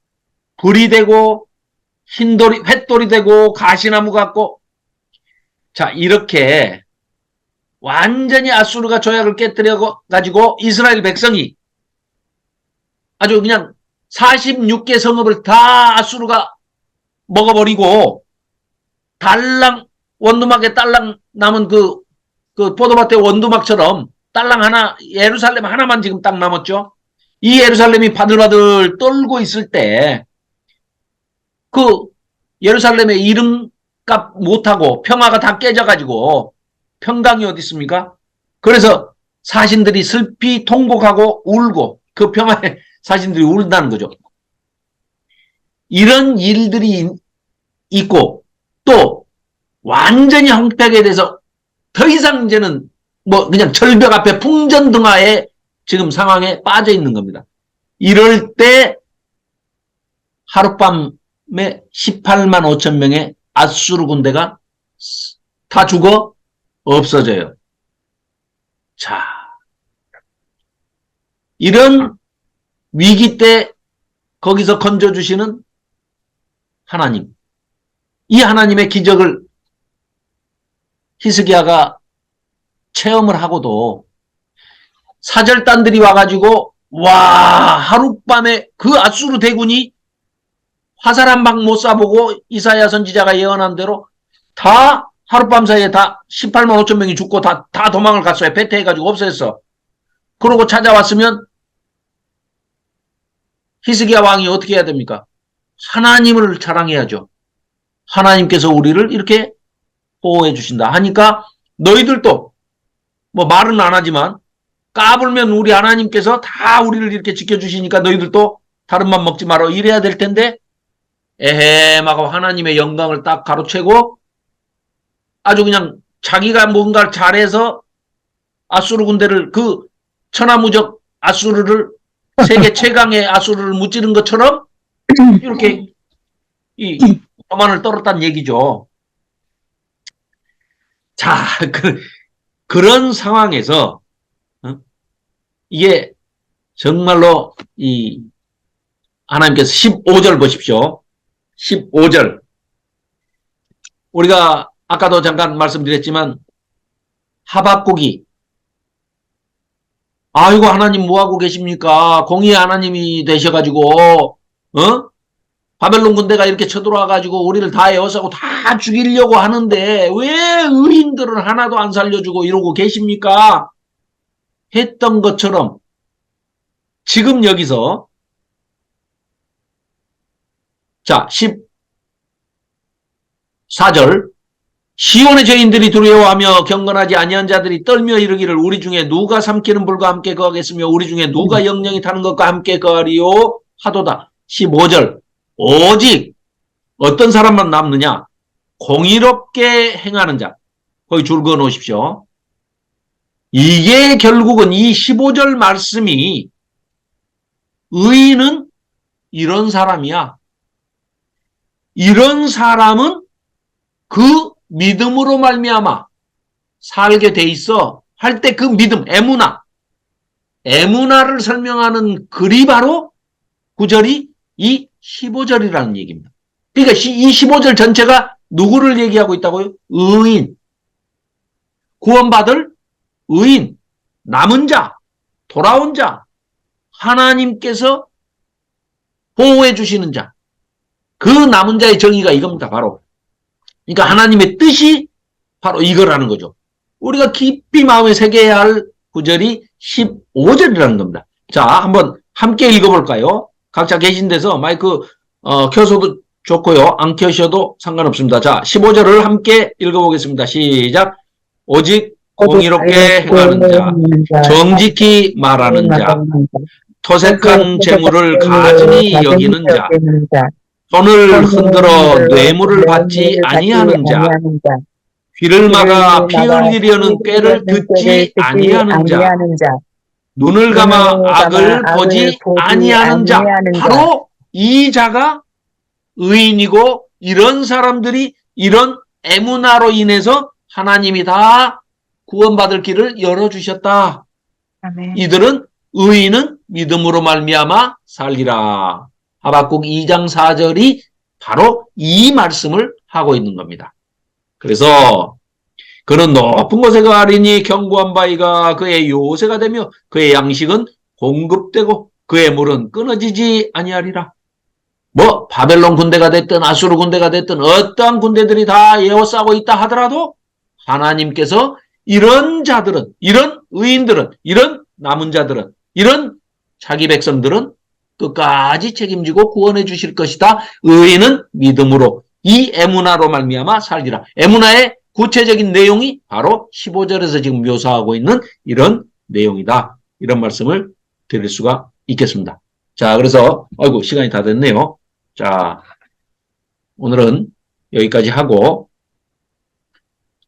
불이 되고 흰돌이 횃돌이 되고 가시나무 같고 자 이렇게 완전히 아수르가 조약을 깨뜨려 가지고 이스라엘 백성이 아주 그냥 46개 성읍을 다 아수르가 먹어버리고 원두막에 딸랑 남은 그 포도밭의 원두막처럼 딸랑 하나 예루살렘 하나만 지금 딱 남았죠. 이 예루살렘이 바들바들 떨고 있을 때 그 예루살렘의 이름값 못하고 평화가 다 깨져가지고 평강이 어디 있습니까? 그래서 사신들이 슬피 통곡하고 울고 그 평화에 사신들이 울다는 거죠. 이런 일들이 있고 또 완전히 황폐하게 돼서 더 이상 이제는 뭐 그냥 절벽 앞에 풍전등화의 지금 상황에 빠져 있는 겁니다. 이럴 때 하룻밤에 18만 5천 명의 아수르 군대가 다 죽어 없어져요. 자, 이런 위기 때 거기서 건져주시는 하나님, 이 하나님의 기적을 히스기야가 체험을 하고도 사절단들이 와가지고 와, 하룻밤에 그 아수르 대군이 화살 한 방 못 쏴보고 이사야 선지자가 예언한 대로 다 하룻밤 사이에 다 18만 5천 명이 죽고 다 도망을 갔어요. 배태해가지고 없애졌어. 그러고 찾아왔으면 히스기야 왕이 어떻게 해야 됩니까? 하나님을 자랑해야죠. 하나님께서 우리를 이렇게 보호해 주신다 하니까 너희들도 뭐 말은 안 하지만 까불면 우리 하나님께서 다 우리를 이렇게 지켜주시니까 너희들도 다른 맘 먹지 마라 이래야 될 텐데 에헴하고 하나님의 영광을 딱 가로채고 아주 그냥 자기가 뭔가를 잘해서 아수르 군대를 그 천하무적 아수르를 세계 최강의 아수르를 무찌른 것처럼 이렇게 이 교만을 떨었다는 얘기죠. 자, 그런 상황에서 이게 정말로 이 하나님께서 15절 보십시오. 15절. 우리가 아까도 잠깐 말씀드렸지만 하박국이 아이고 하나님 뭐하고 계십니까? 공의의 하나님이 되셔가지고 바벨론 군대가 이렇게 쳐들어와가지고 우리를 다 에워싸고 다 죽이려고 하는데 왜 의인들은 하나도 안 살려주고 이러고 계십니까? 했던 것처럼 지금 여기서 자 14절 시온의 죄인들이 두려워하며 경건하지 아니한 자들이 떨며 이르기를 우리 중에 누가 삼키는 불과 함께 거하겠으며 우리 중에 누가 영영이 타는 것과 함께 거하리요 하도다. 15절 오직 어떤 사람만 남느냐 공의롭게 행하는 자 거기 줄 그어 놓으십시오. 이게 결국은 이 15절 말씀이 의인은 이런 사람이야. 이런 사람은 그 믿음으로 말미암아 살게 돼 있어 할 때 그 믿음 에무나를 설명하는 글이 바로 9절이 이 15절이라는 얘기입니다. 그러니까 이 15절 전체가 누구를 얘기하고 있다고요? 의인, 구원받을 의인, 남은 자, 돌아온 자, 하나님께서 보호해 주시는 자, 그 남은 자의 정의가 이겁니다. 바로. 그러니까 하나님의 뜻이 바로 이거라는 거죠. 우리가 깊이 마음에 새겨야 할 구절이 15절이라는 겁니다. 자, 한번 함께 읽어볼까요? 각자 계신 데서 마이크 켜서도 좋고요. 안 켜셔도 상관없습니다. 자, 15절을 함께 읽어보겠습니다. 시작. 오직 공의롭게 행하는 자, 정직히 말하는 자, 토색한 재물을 가증히 여기는 자, 손을 흔들어 뇌물을 받지 아니하는 자, 귀를 막아 피 흘리려는 꾀를 듣지 아니하는 자, 눈을 감아 악을 보지 아니하는 자, 바로 이 자가 의인이고 이런 사람들이 이런 에무나로 인해서 하나님이 다 구원받을 길을 열어주셨다. 아멘. 이들은 의인은 믿음으로 말미암아 살리라. 하박국 2장 4절이 바로 이 말씀을 하고 있는 겁니다. 그래서 그는 높은 곳에 가리니 견고한 바위가 그의 요새가 되며 그의 양식은 공급되고 그의 물은 끊어지지 아니하리라. 뭐 바벨론 군대가 됐든 아수르 군대가 됐든 어떠한 군대들이 다 에워싸고 있다 하더라도 하나님께서 이런 자들은, 이런 의인들은, 이런 남은 자들은, 이런 자기 백성들은 끝까지 책임지고 구원해 주실 것이다. 의인은 믿음으로 이 에무나로 말미암아 살리라. 에무나의 구체적인 내용이 바로 15절에서 지금 묘사하고 있는 이런 내용이다. 이런 말씀을 드릴 수가 있겠습니다. 자, 그래서 아이고 시간이 다 됐네요. 자, 오늘은 여기까지 하고,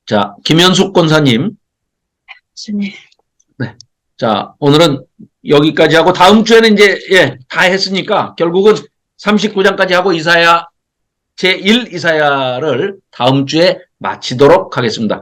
자, 김현숙 권사님. 네. 자, 오늘은 여기까지 하고 다음 주에는 이제 다 했으니까 결국은 39장까지 하고 이사야 제1 이사야를 다음 주에 마치도록 하겠습니다.